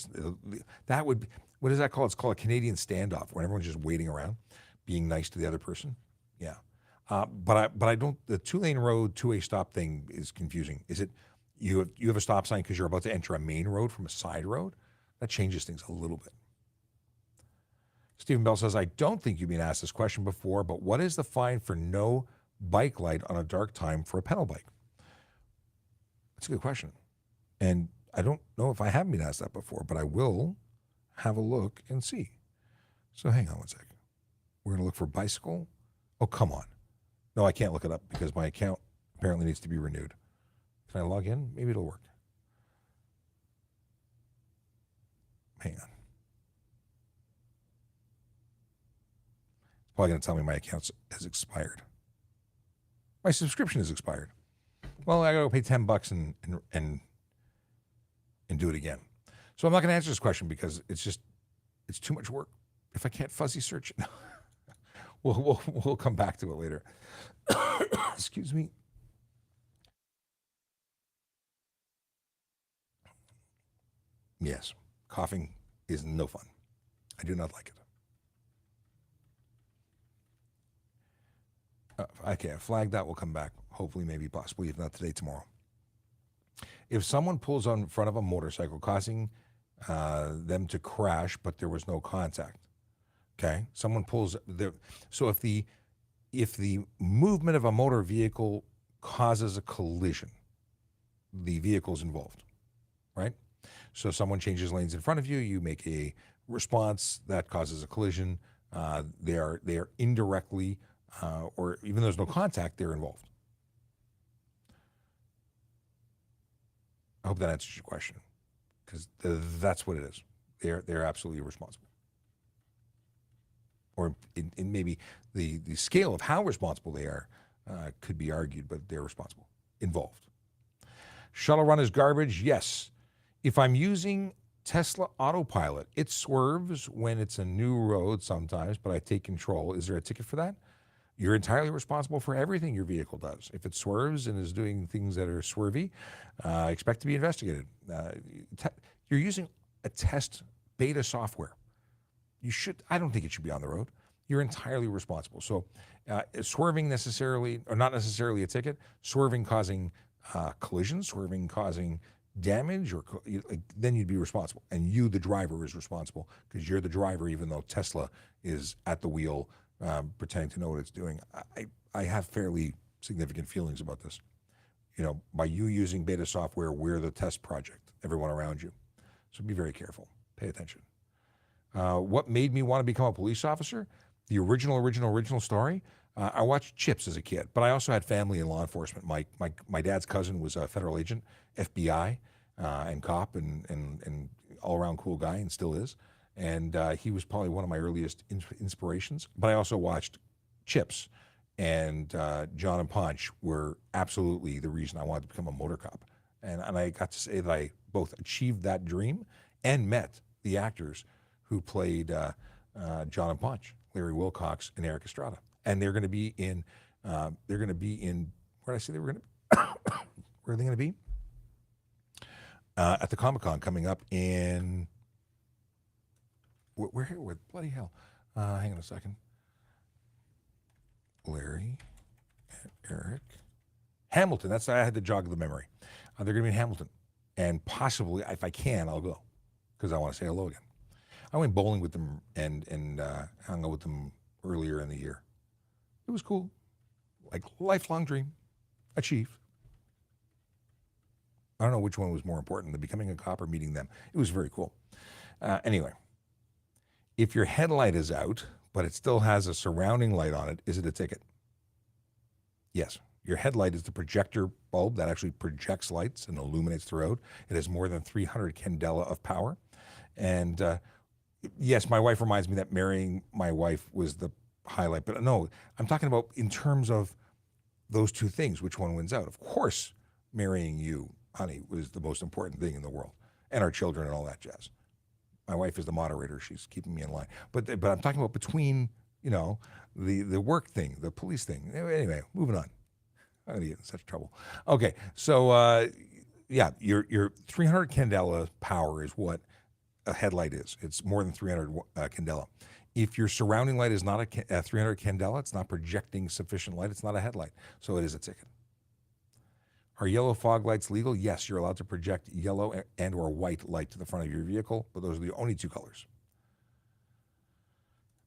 S1: That would be, what is that called? It's called a Canadian standoff, when everyone's just waiting around, being nice to the other person. Yeah, but I don't. The 2-lane road, 2-way stop thing is confusing. Is it you have a stop sign because you're about to enter a main road from a side road? That changes things a little bit. Stephen Bell says, I don't think you've been asked this question before, but what is the fine for no bike light on a dark time for a pedal bike? That's a good question. And I don't know if I have been asked that before, but I will have a look and see. So hang on one second. We're going to look for bicycle. Oh, come on. No, I can't look it up because my account apparently needs to be renewed. Can I log in? Maybe it'll work. Hang on. It's probably going to tell me my account has expired. My subscription is expired. Well, I got to pay $10 and do it again. So I'm not going to answer this question because it's too much work. If I can't fuzzy search it, we'll come back to it later. Excuse me. Yes, coughing is no fun. I do not like it. Okay, I flagged that. We'll come back. Hopefully, maybe, possibly, if not today, tomorrow. If someone pulls on front of a motorcycle, causing them to crash, but there was no contact, okay? Someone pulls there. So if the movement of a motor vehicle causes a collision, the vehicle's involved, right? So someone changes lanes in front of you, you make a response that causes a collision. They are indirectly, or even though there's no contact, they're involved. I hope that answers your question, because that's what it is. They're absolutely responsible. Or in maybe the scale of how responsible they are could be argued, but they're responsible, involved. Shuttle run is garbage, yes. If I'm using Tesla Autopilot, it swerves when it's a new road sometimes, but I take control. Is there a ticket for that? You're entirely responsible for everything your vehicle does. If it swerves and is doing things that are swervy, expect to be investigated. You're using a test beta software. I don't think it should be on the road. You're entirely responsible. So swerving necessarily, or not necessarily a ticket, swerving causing collisions, swerving causing damage, or then you'd be responsible. And you, the driver, is responsible because you're the driver, even though Tesla is at the wheel pretending to know what it's doing. I have fairly significant feelings about this. By you using beta software, we're the test project, everyone around you. So be very careful. Pay attention. What made me want to become a police officer? The original story. I watched Chips as a kid, but I also had family in law enforcement. My dad's cousin was a federal agent, FBI, and cop, and all-around cool guy, and still is. And he was probably one of my earliest inspirations. But I also watched Chips, and John and Ponch were absolutely the reason I wanted to become a motor cop. And I got to say that I both achieved that dream and met the actors who played John and Ponch, Larry Wilcox and Eric Estrada. And they're going to be in, where did I say they were going to, where are they going to be? At the Comic-Con coming up in, we're here with, bloody hell. Hang on a second. Larry and Eric. Hamilton, I had to jog the memory. They're going to be in Hamilton. And possibly, if I can, I'll go because I want to say hello again. I went bowling with them and hung out with them earlier in the year. It was cool. Like, lifelong dream. Achieved. I don't know which one was more important, the becoming a cop or meeting them. It was very cool. Anyway, if your headlight is out, but it still has a surrounding light on it, is it a ticket? Yes. Your headlight is the projector bulb that actually projects lights and illuminates the road. It has more than 300 candela of power. And yes, my wife reminds me that marrying my wife was the highlight. But no, I'm talking about in terms of those two things, which one wins out. Of course, marrying you, honey, was the most important thing in the world. And our children and all that jazz. My wife is the moderator. She's keeping me in line. But I'm talking about between, the work thing, the police thing. Anyway, moving on. I'm going to get in such trouble. Okay, so yeah, your 300 candela power is what a headlight is. It's more than 300 candela. If your surrounding light is not a 300 candela, it's not projecting sufficient light, it's not a headlight. So it is a ticket. Are yellow fog lights legal? Yes, you're allowed to project yellow and or white light to the front of your vehicle, but those are the only two colors.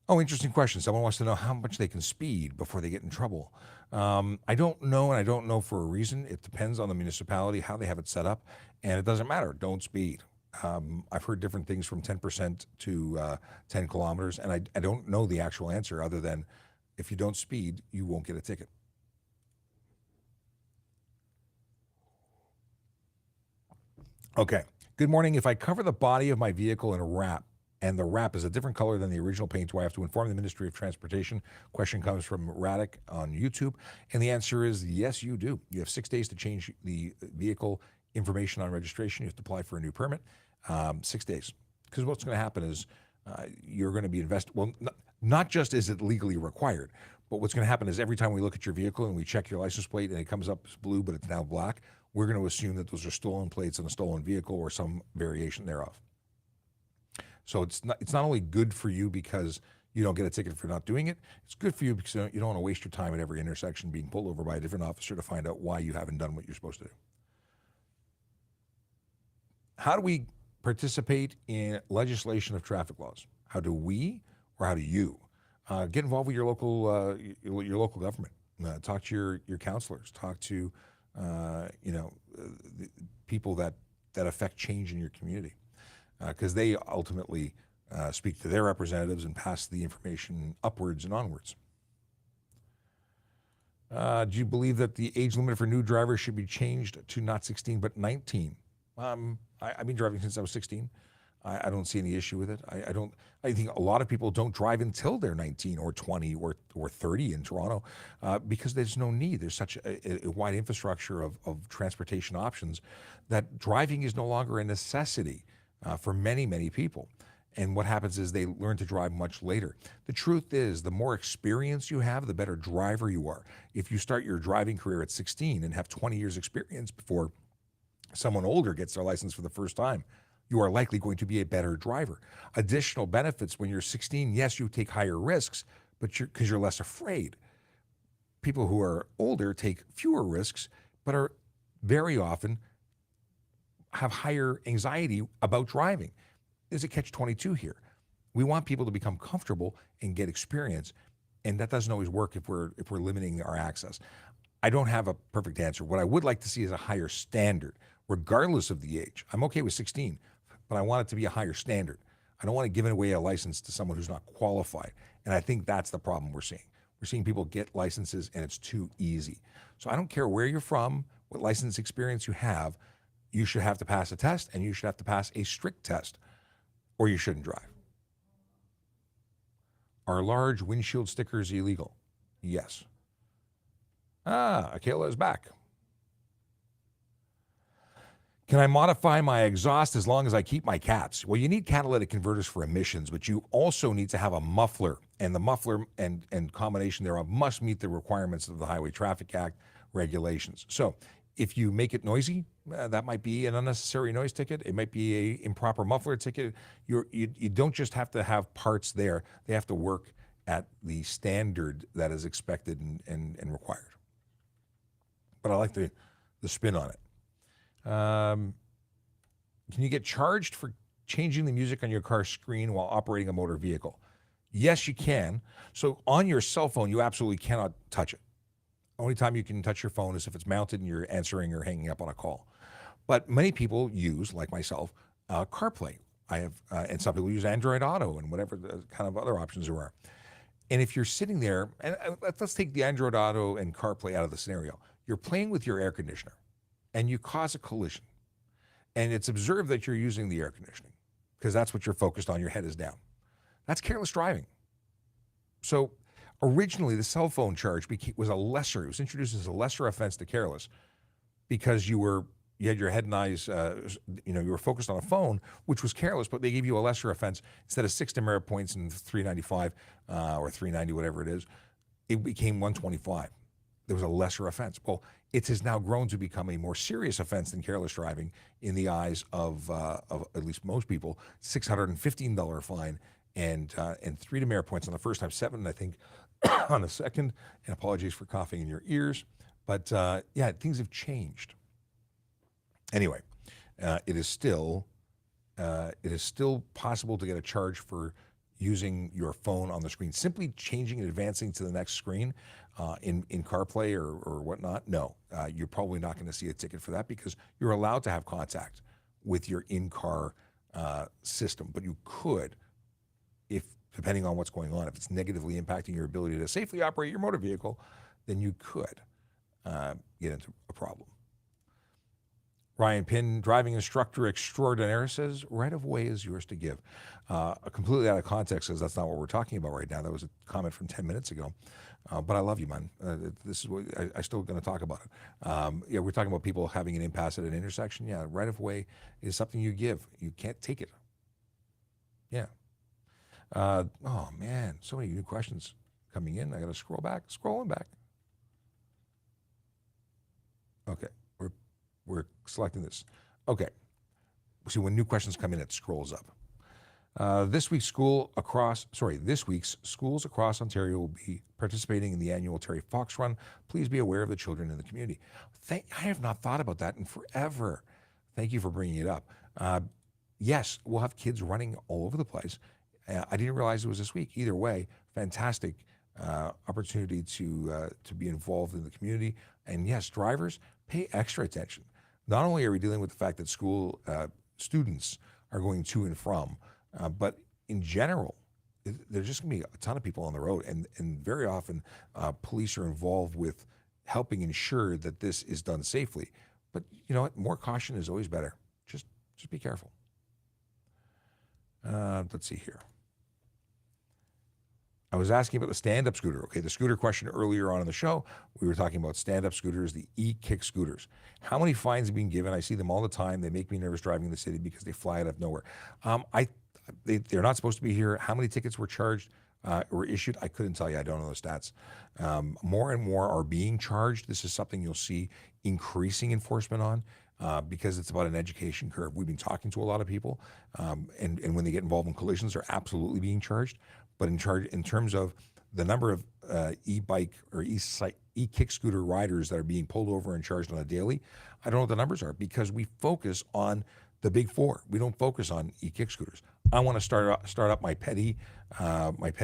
S1: Oh, interesting question. Someone wants to know how much they can speed before they get in trouble. I don't know, and I don't know for a reason. It depends on the municipality, how they have it set up, and it doesn't matter. Don't speed. I've heard different things from 10% to 10 kilometers, and I don't know the actual answer other than if you don't speed, you won't get a ticket. Okay. Good morning. If I cover the body of my vehicle in a wrap, and the wrap is a different color than the original paint, do I have to inform the Ministry of Transportation? Question comes from Radek on YouTube. And the answer is yes, you do. You have 6 days to change the vehicle information on registration. You have to apply for a new permit. 6 days. Because what's going to happen is you're going to be invested. Well, not just is it legally required, but what's going to happen is every time we look at your vehicle and we check your license plate and it comes up as blue, but it's now black, we're going to assume that those are stolen plates in a stolen vehicle or some variation thereof. So it's not only good for you because you don't get a ticket for not doing it, it's good for you because you don't want to waste your time at every intersection being pulled over by a different officer to find out why you haven't done what you're supposed to do. How do we participate in legislation of traffic laws? How do we, or how do you? Get involved with your local government. Talk to your counselors. Talk to the people that affect change in your community, because they ultimately speak to their representatives and pass the information upwards and onwards. Do you believe that the age limit for new drivers should be changed to not 16 but 19? I've been driving since I was 16. I don't see any issue with it. I think a lot of people don't drive until they're 19 or 20 or 30 in Toronto because there's no need. There's such a wide infrastructure of transportation options that driving is no longer a necessity for many, many people. And what happens is they learn to drive much later. The truth is, the more experience you have, the better driver you are. If you start your driving career at 16 and have 20 years experience before someone older gets their license for the first time, you are likely going to be a better driver. Additional benefits when you're 16, yes, you take higher risks, but because you're less afraid. People who are older take fewer risks, but are very often have higher anxiety about driving. There's a catch-22 here. We want people to become comfortable and get experience, and that doesn't always work if we're limiting our access. I don't have a perfect answer. What I would like to see is a higher standard, regardless of the age. I'm okay with 16, but I want it to be a higher standard. I don't want to give away a license to someone who's not qualified, and I think that's the problem we're seeing. We're seeing people get licenses, and it's too easy. So I don't care where you're from, what license experience you have, you should have to pass a test, and you should have to pass a strict test, or you shouldn't drive. Are large windshield stickers illegal? Yes. Akela is back. Can I modify my exhaust as long as I keep my cats? Well, you need catalytic converters for emissions, but you also need to have a muffler, and the muffler and combination thereof must meet the requirements of the Highway Traffic Act regulations. So if you make it noisy, that might be an unnecessary noise ticket. It might be an improper muffler ticket. You don't just have to have parts there. They have to work at the standard that is expected and required. But I like the spin on it. Can you get charged for changing the music on your car screen while operating a motor vehicle? Yes, you can. So on your cell phone, you absolutely cannot touch it. Only time you can touch your phone is if it's mounted and you're answering or hanging up on a call. But many people use, like myself, CarPlay. I have, and some people use Android Auto and whatever the kind of other options there are. And if you're sitting there, and let's take the Android Auto and CarPlay out of the scenario. You're playing with your air conditioner, and you cause a collision. And it's observed that you're using the air conditioning because that's what you're focused on. Your head is down. That's careless driving. So originally, the cell phone charge was it was introduced as a lesser offense to careless because you had your head and eyes, you were focused on a phone, which was careless, but they gave you a lesser offense. Instead of 6 demerit points and 395 or 390, whatever it is, it became 125. there was a lesser offense. Well, it has now grown to become a more serious offense than careless driving in the eyes of at least most people. $615 fine and 3 demerit points on the first time, 7, I think, on the second. And apologies for coughing in your ears, but yeah, things have changed. Anyway, it is still possible to get a charge for using your phone on the screen. Simply changing and advancing to the next screen in CarPlay or whatnot, no. You're probably not going to see a ticket for that because you're allowed to have contact with your in-car system. But you could, if depending on what's going on, if it's negatively impacting your ability to safely operate your motor vehicle, then you could get into a problem. Ryan Pinn, driving instructor extraordinaire, says, right of way is yours to give. Completely out of context, because that's not what we're talking about right now. That was a comment from 10 minutes ago. But I love you, man. This is what I still going to talk about it. Yeah, we're talking about people having an impasse at an intersection. Yeah, right of way is something you give. You can't take it. Yeah. Oh, man, so many new questions coming in. I got to scrolling back. Okay. We're selecting this. Okay. See, when new questions come in, it scrolls up. This week's schools across Ontario will be participating in the annual Terry Fox Run. Please be aware of the children in the community. I have not thought about that in forever. Thank you for bringing it up. Yes, we'll have kids running all over the place. I didn't realize it was this week. Either way, fantastic opportunity to be involved in the community. And yes, drivers, pay extra attention. Not only are we dealing with the fact that school students are going to and from, but in general, there's just going to be a ton of people on the road. And very often, police are involved with helping ensure that this is done safely. But you know what? More caution is always better. Just be careful. Let's see here. I was asking about the stand-up scooter. Okay, the scooter question earlier on in the show, we were talking about stand-up scooters, the e-kick scooters. How many fines are being given? I see them all the time. They make me nervous driving in the city because they fly out of nowhere. They're not supposed to be here. How many tickets were charged or issued? I couldn't tell you. I don't know the stats. More and more are being charged. This is something you'll see increasing enforcement on because it's about an education curve. We've been talking to a lot of people, and when they get involved in collisions, they're absolutely being charged. But in terms of the number of e-bike or e-kick scooter riders that are being pulled over and charged on a daily, I don't know what the numbers are because we focus on the big four. We don't focus on e-kick scooters. I want to start up my petty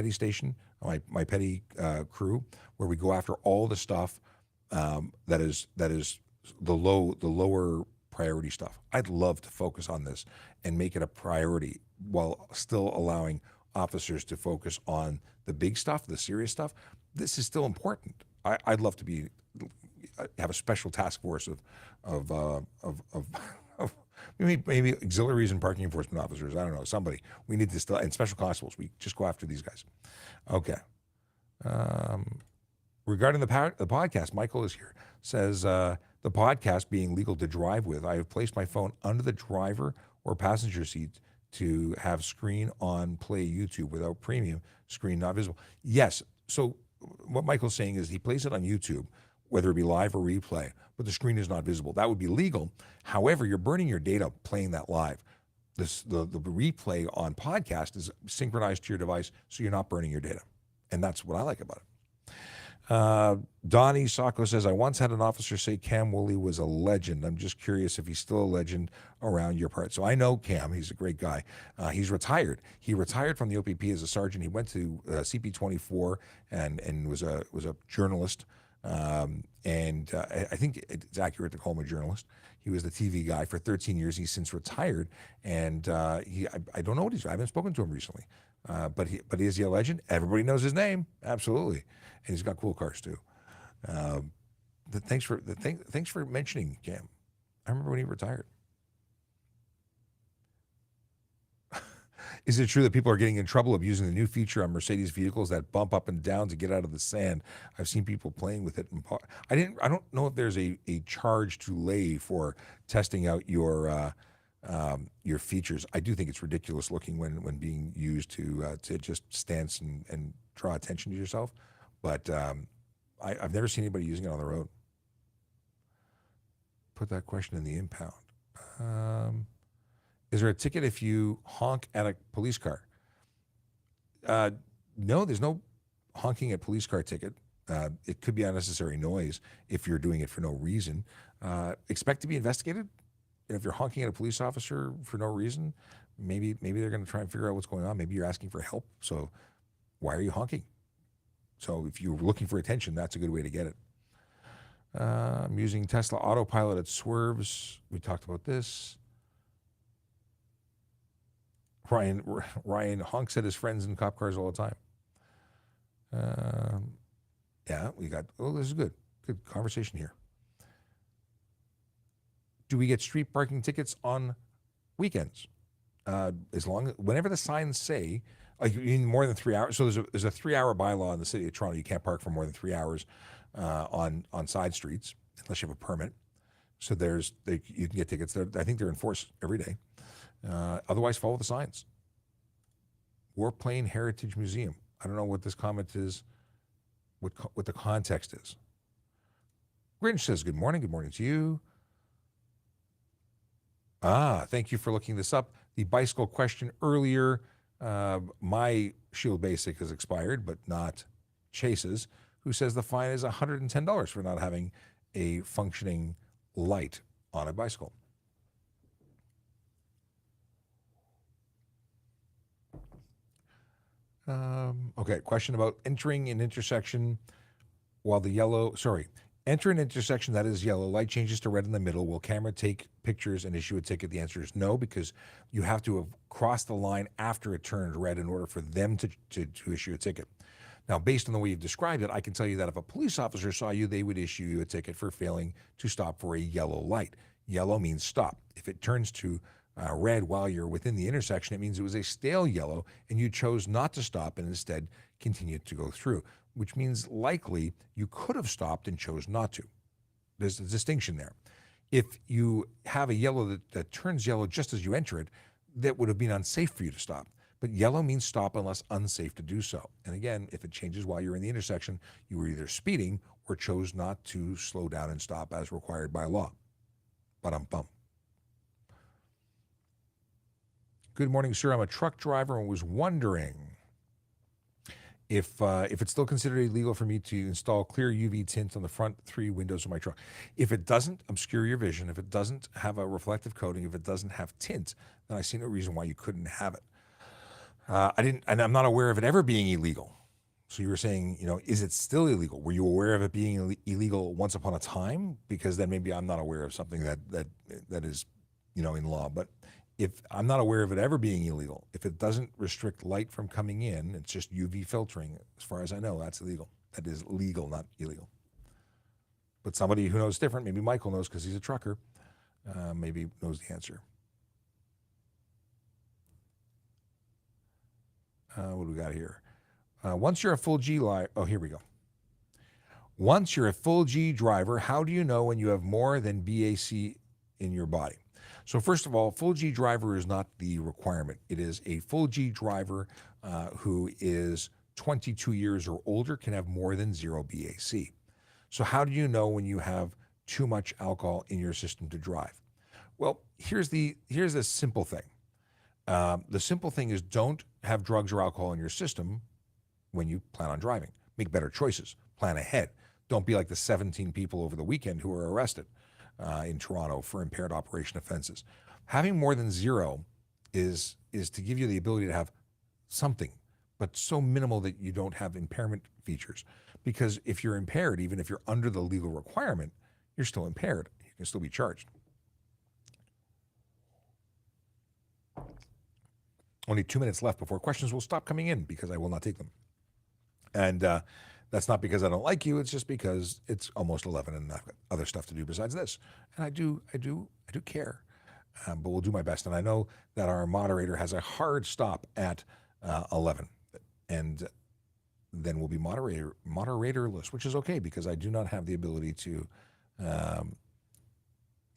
S1: station, my petty crew, where we go after all the stuff that is the lower priority stuff. I'd love to focus on this and make it a priority while still allowing officers to focus on the big stuff, the serious stuff. This is still important. I'd love to have a special task force of maybe auxiliaries and parking enforcement officers. I don't know, somebody. We need to still, and special constables. We just go after these guys. Okay. Regarding the podcast, Michael is here. Says the podcast being legal to drive with. I have placed my phone under the driver or passenger seat to have screen on play YouTube without premium, screen not visible. Yes, so what Michael's saying is he plays it on YouTube, whether it be live or replay, but the screen is not visible. That would be legal. However, you're burning your data playing that live. The replay on podcast is synchronized to your device, so you're not burning your data. And that's what I like about it. Donnie Sacco says, I once had an officer say Cam Woolley was a legend. I'm just curious if he's still a legend around your part. So I know Cam. He's a great guy. He's retired. He retired from the OPP as a sergeant. He went to CP24 and was a journalist. I think it's accurate to call him a journalist. He was the TV guy for 13 years. He's since retired. And I don't know what I haven't spoken to him recently. But is he a legend? Everybody knows his name. Absolutely. And he's got cool cars too. Thanks for mentioning Cam. I remember when he retired. Is it true that people are getting in trouble of using the new feature on Mercedes vehicles that bump up and down to get out of the sand? I've seen people playing with it. I don't know if there's a charge to lay for testing out your features. I do think it's ridiculous looking when being used to just stance and draw attention to yourself. But I've never seen anybody using it on the road. Put that question in the impound. Is there a ticket if you honk at a police car? No, there's no honking at police car ticket. It could be unnecessary noise if you're doing it for no reason. Expect to be investigated. If you're honking at a police officer for no reason, maybe they're going to try and figure out what's going on. Maybe you're asking for help. So why are you honking? So if you're looking for attention, that's a good way to get it. I'm using Tesla autopilot at swerves. We talked about this. Ryan honks at his friends in cop cars all the time. Yeah, we got, this is good. Good conversation here. Do we get street parking tickets on weekends? Whenever the signs say, like in more than 3 hours, so there's a 3-hour bylaw in the city of Toronto. You can't park for more than 3 hours on side streets unless you have a permit. So you can get tickets. I think they're enforced every day. Otherwise, follow the signs. Warplane Heritage Museum. I don't know what this comment is, what the context is. Grinch says, good morning. Good morning to you. Thank you for looking this up. The bicycle question earlier, my Shield Basic has expired, but not Chase's, who says the fine is $110 for not having a functioning light on a bicycle. Okay, question about entering an intersection while enter an intersection that is yellow, light changes to red in the middle. Will camera take pictures and issue a ticket? The answer is no, because you have to have crossed the line after it turned red in order for them to issue a ticket. Now, based on the way you've described it, I can tell you that if a police officer saw you, they would issue you a ticket for failing to stop for a yellow light. Yellow means stop. If it turns to red while you're within the intersection, it means it was a stale yellow and you chose not to stop and instead continued to go through, which means likely you could have stopped and chose not to. There's a distinction there. If you have a yellow that turns yellow just as you enter it, that would have been unsafe for you to stop. But yellow means stop unless unsafe to do so. And again, if it changes while you're in the intersection, you were either speeding or chose not to slow down and stop as required by law. Ba-dum-bum. Good morning, sir. I'm a truck driver and was wondering if it's still considered illegal for me to install clear UV tint on the front 3 windows of my truck. If it doesn't obscure your vision, if it doesn't have a reflective coating, if it doesn't have tint, then I see no reason why you couldn't have it. And I'm not aware of it ever being illegal. So you were saying, is it still illegal? Were you aware of it being illegal once upon a time? Because then maybe I'm not aware of something that is, in law. But if I'm not aware of it ever being illegal, if it doesn't restrict light from coming in, it's just UV filtering. As far as I know, that's illegal. That is legal, not illegal. But somebody who knows different, maybe Michael knows because he's a trucker, maybe knows the answer. What do we got here? Once you're a full G here we go. Once you're a full G driver, how do you know when you have more than BAC in your body? So first of all, full G driver is not the requirement. It is a full G driver who is 22 years or older can have more than 0 BAC. So how do you know when you have too much alcohol in your system to drive? Well, here's the simple thing. The simple thing is don't have drugs or alcohol in your system when you plan on driving. Make better choices. Plan ahead. Don't be like the 17 people over the weekend who were arrested in Toronto for impaired operation offenses. Having more than 0 is to give you the ability to have something, but so minimal that you don't have impairment features. Because if you're impaired, even if you're under the legal requirement, you're still impaired. You can still be charged. Only 2 minutes left before questions will stop coming in because I will not take them. And that's not because I don't like you. It's just because it's almost 11 and I've got other stuff to do besides this. And I do care, but we'll do my best. And I know that our moderator has a hard stop at 11, and then we'll be moderatorless, which is okay because I do not have the ability to. I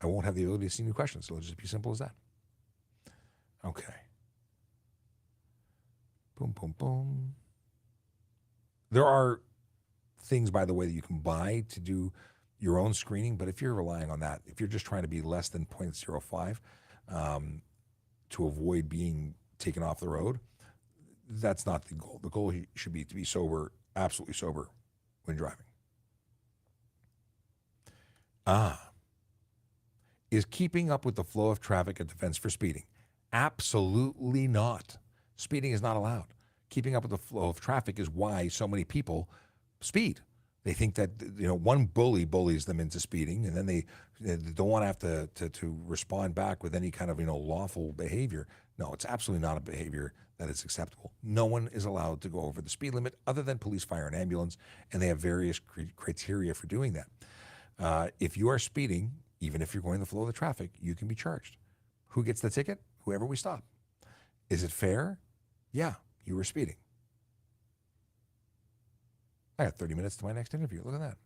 S1: won't have the ability to see new questions. So it'll just be simple as that. Okay. Boom, boom, boom. There are things, by the way, that you can buy to do your own screening. But if you're relying on that, if you're just trying to be less than 0.05 to avoid being taken off the road, that's not the goal. The goal should be to be sober, absolutely sober when driving. Is keeping up with the flow of traffic a defense for speeding? Absolutely not. Speeding is not allowed. Keeping up with the flow of traffic is why so many people speed. They think that, one bully bullies them into speeding, and then they don't want to have to respond back with any kind of, lawful behavior. No, it's absolutely not a behavior that is acceptable. No one is allowed to go over the speed limit other than police, fire, and ambulance, and they have various criteria for doing that. If you are speeding, even if you're going the flow of the traffic, you can be charged. Who gets the ticket? Whoever we stop. Is it fair? Yeah, you were speeding. I got 30 minutes to my next interview. Look at that.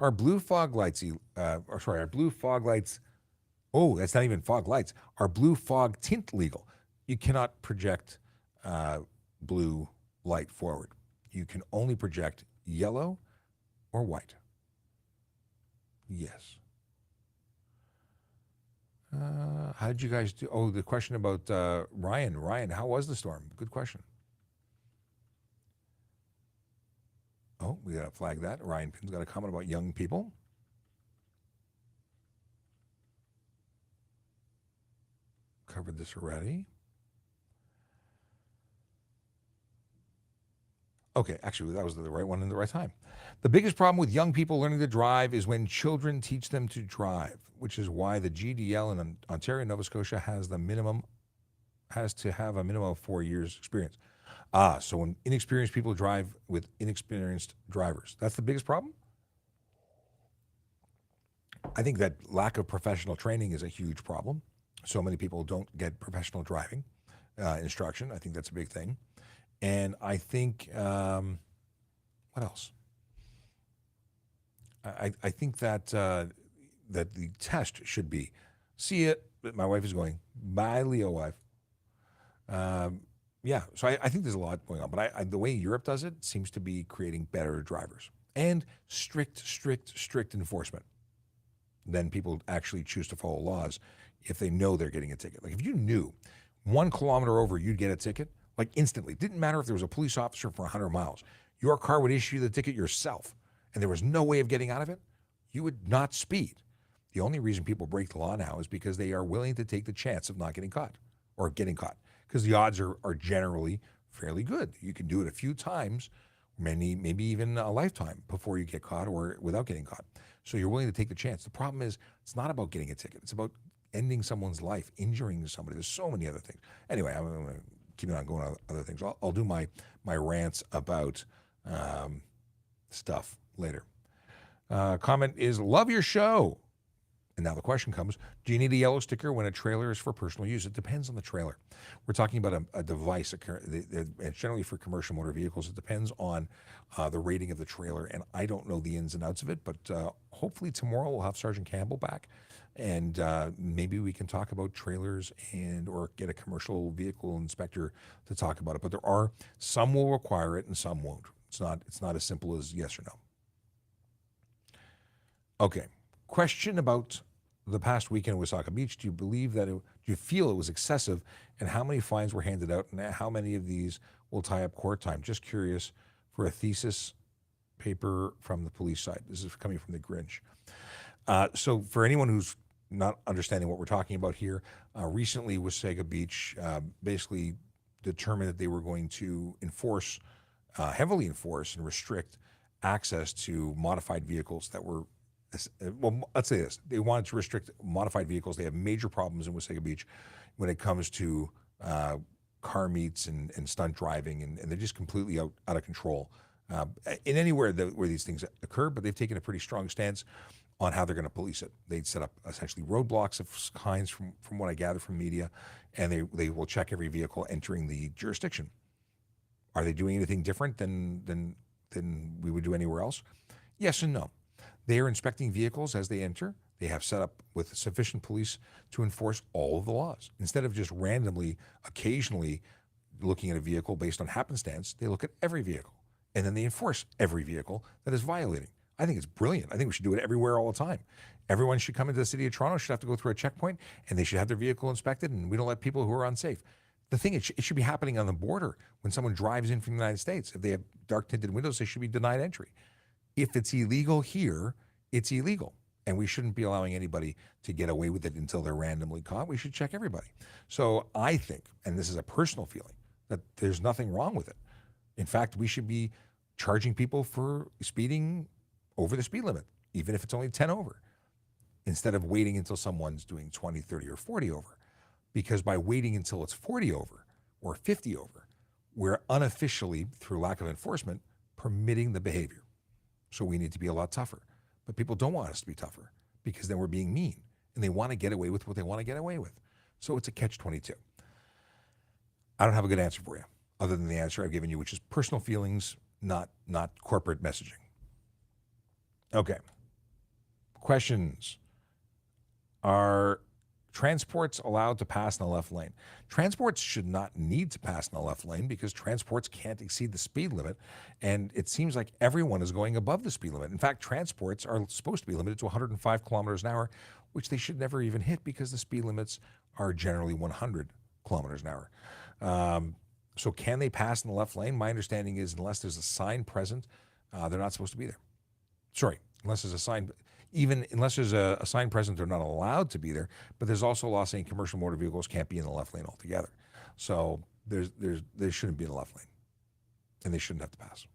S1: Are blue fog lights, are blue fog lights, that's not even fog lights. Are blue fog tint legal? You cannot project blue light forward. You can only project yellow or white. Yes. How did you guys do? Oh, the question about Ryan. Ryan, how was the storm? Good question. Oh, we got to flag that. Ryan Pinn's got a comment about young people. Covered this already. Okay, actually, that was the right one in the right time. The biggest problem with young people learning to drive is when children teach them to drive, which is why the GDL in Ontario and Nova Scotia has to have a minimum of 4 years experience. So when inexperienced people drive with inexperienced drivers, that's the biggest problem? I think that lack of professional training is a huge problem. So many people don't get professional driving instruction. I think that's a big thing. And I think, what else? I think that that the test should be, see it, my wife is going, bye, Leo wife. Yeah, so I think there's a lot going on, but the way Europe does it seems to be creating better drivers and strict enforcement. Then people actually choose to follow laws if they know they're getting a ticket. Like if you knew 1 kilometer over you'd get a ticket, like instantly, didn't matter if there was a police officer for 100 miles, your car would issue the ticket yourself, and there was no way of getting out of it, you would not speed. The only reason people break the law now is because they are willing to take the chance of not getting caught or getting caught, because the odds are generally fairly good. You can do it a few times, maybe even a lifetime before you get caught or without getting caught. So you're willing to take the chance. The problem is it's not about getting a ticket. It's about ending someone's life, injuring somebody. There's so many other things. Anyway, I'm going to keep on going on other things. I'll do my rants about stuff later. Comment is, love your show. And now the question comes, do you need a yellow sticker when a trailer is for personal use? It depends on the trailer. We're talking about a device, and generally for commercial motor vehicles, it depends on the rating of the trailer. And I don't know the ins and outs of it, but hopefully tomorrow we'll have Sergeant Campbell back, and maybe we can talk about trailers or get a commercial vehicle inspector to talk about it. But there are some will require it and some won't. It's not as simple as yes or no. Okay, question about the past weekend in Wasaga Beach. Do you feel it was excessive, and how many fines were handed out, and how many of these will tie up court time? Just curious for a thesis paper from the police side. This is coming from the Grinch. So for anyone who's not understanding what we're talking about here, recently Wasaga Beach basically determined that they were going to heavily enforce and restrict access to modified vehicles that were, well, let's say this. They wanted to restrict modified vehicles. They have major problems in Wasaga Beach when it comes to car meets and stunt driving, and they're just completely out of control in anywhere where these things occur, but they've taken a pretty strong stance on how they're going to police it. They'd set up essentially roadblocks of kinds from what I gather from media, and they will check every vehicle entering the jurisdiction. Are they doing anything different than we would do anywhere else? Yes and no. They are inspecting vehicles as they enter. They have set up with sufficient police to enforce all of the laws. Instead of just randomly, occasionally looking at a vehicle based on happenstance, they look at every vehicle. and then they enforce every vehicle that is violating. I think it's brilliant. I think we should do it everywhere all the time. Everyone should come into the city of Toronto, should have to go through a checkpoint, and they should have their vehicle inspected, and we don't let people who are unsafe. The thing, it should be happening on the border when someone drives in from the United States. If they have dark tinted windows, they should be denied entry. If it's illegal here, it's illegal. And we shouldn't be allowing anybody to get away with it until they're randomly caught. We should check everybody. So I think, and this is a personal feeling, that there's nothing wrong with it. In fact, we should be charging people for speeding over the speed limit, even if it's only 10 over, instead of waiting until someone's doing 20, 30, or 40 over. Because by waiting until it's 40 over or 50 over, we're unofficially, through lack of enforcement, permitting the behavior. So we need to be a lot tougher. But people don't want us to be tougher because then we're being mean and they want to get away with what they want to get away with. So it's a catch-22. I don't have a good answer for you other than the answer I've given you, which is personal feelings, not corporate messaging. Okay. Questions. Are transports allowed to pass in the left lane? Transports should not need to pass in the left lane because transports can't exceed the speed limit. And it seems like everyone is going above the speed limit. In fact, transports are supposed to be limited to 105 kilometers an hour, which they should never even hit because the speed limits are generally 100 kilometers an hour. So can they pass in the left lane? My understanding is unless there's a sign present, they're not supposed to be there. Sorry, unless there's a sign. Even unless there's a sign present, they're not allowed to be there. But there's also a law saying commercial motor vehicles can't be in the left lane altogether. So they shouldn't be in the left lane, and they shouldn't have to pass.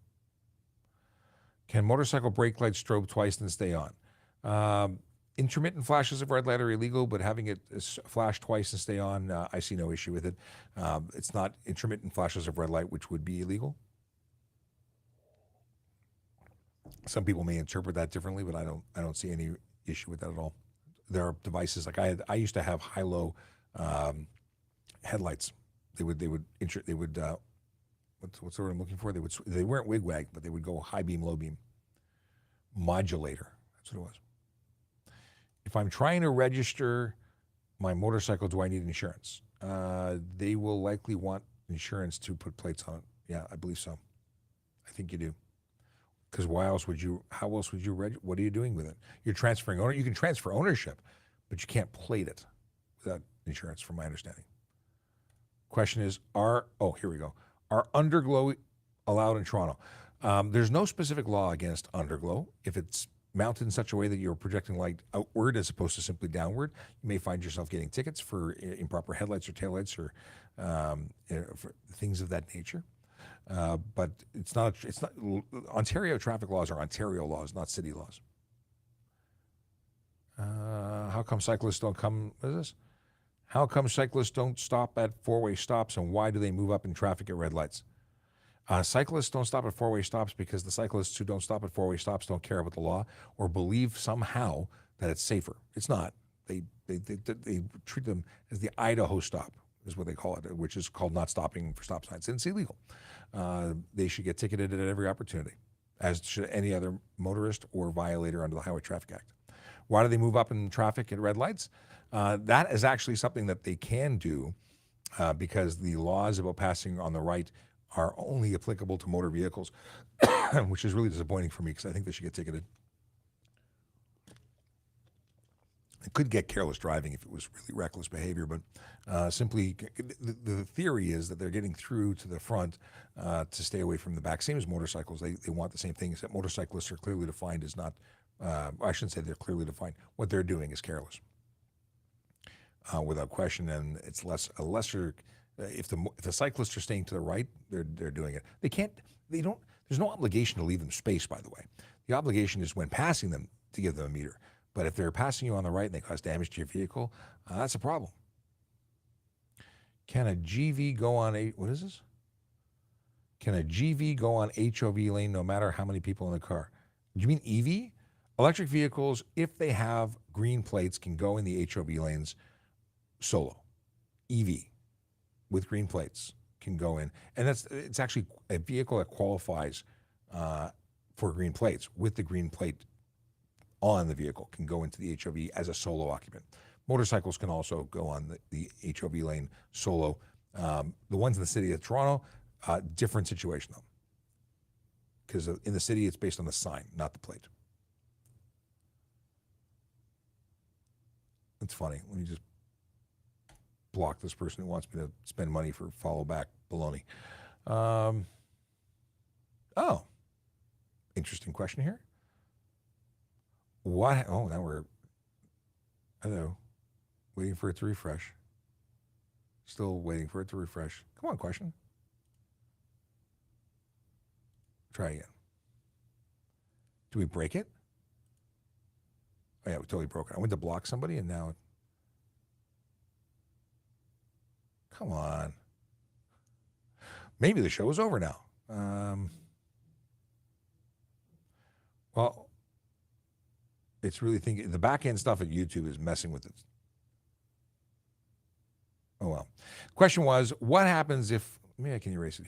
S1: Can motorcycle brake lights strobe twice and stay on? Intermittent flashes of red light are illegal, but having it flash twice and stay on, I see no issue with it. It's not intermittent flashes of red light, which would be illegal. Some people may interpret that differently, but I don't see any issue with that at all. There are devices like I used to have high-low headlights. What's the word I'm looking for? They weren't wig-wag, but they would go high beam, low beam. Modulator. That's what it was. If I'm trying to register my motorcycle, do I need insurance? They will likely want insurance to put plates on it. Yeah, I believe so. I think you do. Because how else would you what are you doing with it? You're transferring ownership. You can transfer ownership, but you can't plate it without insurance, from my understanding. Question is, here we go. Are underglow allowed in Toronto? There's no specific law against underglow. If it's mounted in such a way that you're projecting light outward as opposed to simply downward, you may find yourself getting tickets for improper headlights or taillights or for things of that nature. But it's not. Ontario traffic laws are Ontario laws, not city laws. How come cyclists don't come? What is this? How come cyclists don't stop at four-way stops, and why do they move up in traffic at red lights? Cyclists don't stop at four-way stops because the cyclists who don't stop at four-way stops don't care about the law or believe somehow that it's safer. It's not. They treat them as the Idaho stop, is what they call it, which is called not stopping for stop signs. And it's illegal. They should get ticketed at every opportunity, as should any other motorist or violator under the Highway Traffic Act. Why do they move up in traffic at red lights? That is actually something that they can do because the laws about passing on the right are only applicable to motor vehicles, which is really disappointing for me because I think they should get ticketed. It could get careless driving if it was really reckless behavior, but simply the theory is that they're getting through to the front to stay away from the back. Same as motorcycles. They want the same thing, except motorcyclists are clearly defined as not, I shouldn't say they're clearly defined. What they're doing is careless, without question, and it's a lesser, if the cyclists are staying to the right, they're doing it. There's no obligation to leave them space, by the way. The obligation is when passing them to give them a meter. But if they're passing you on the right and they cause damage to your vehicle, that's a problem. Can a GV go on Can a GV go on HOV lane no matter how many people in the car? Do you mean EV? Electric vehicles, if they have green plates, can go in the HOV lanes solo. EV with green plates can go in. And it's actually a vehicle that qualifies for green plates with the green plate on the vehicle can go into the HOV as a solo occupant. Motorcycles can also go on the HOV lane solo. The ones in the city of Toronto, different situation though. because in the city it's based on the sign, not the plate. It's funny. Let me just block this person who wants me to spend money for follow back baloney. Oh, interesting question here. What? Oh, now we're, hello, waiting for it to refresh. Still waiting for it to refresh. Come on, question. Try again. Do we break it? Oh, yeah, we totally broke it. I went to block somebody and now. Come on. Maybe the show is over now. Well, it's really thinking. The back end stuff at YouTube is messing with it. Oh, well. Question was, what happens if, maybe I can erase it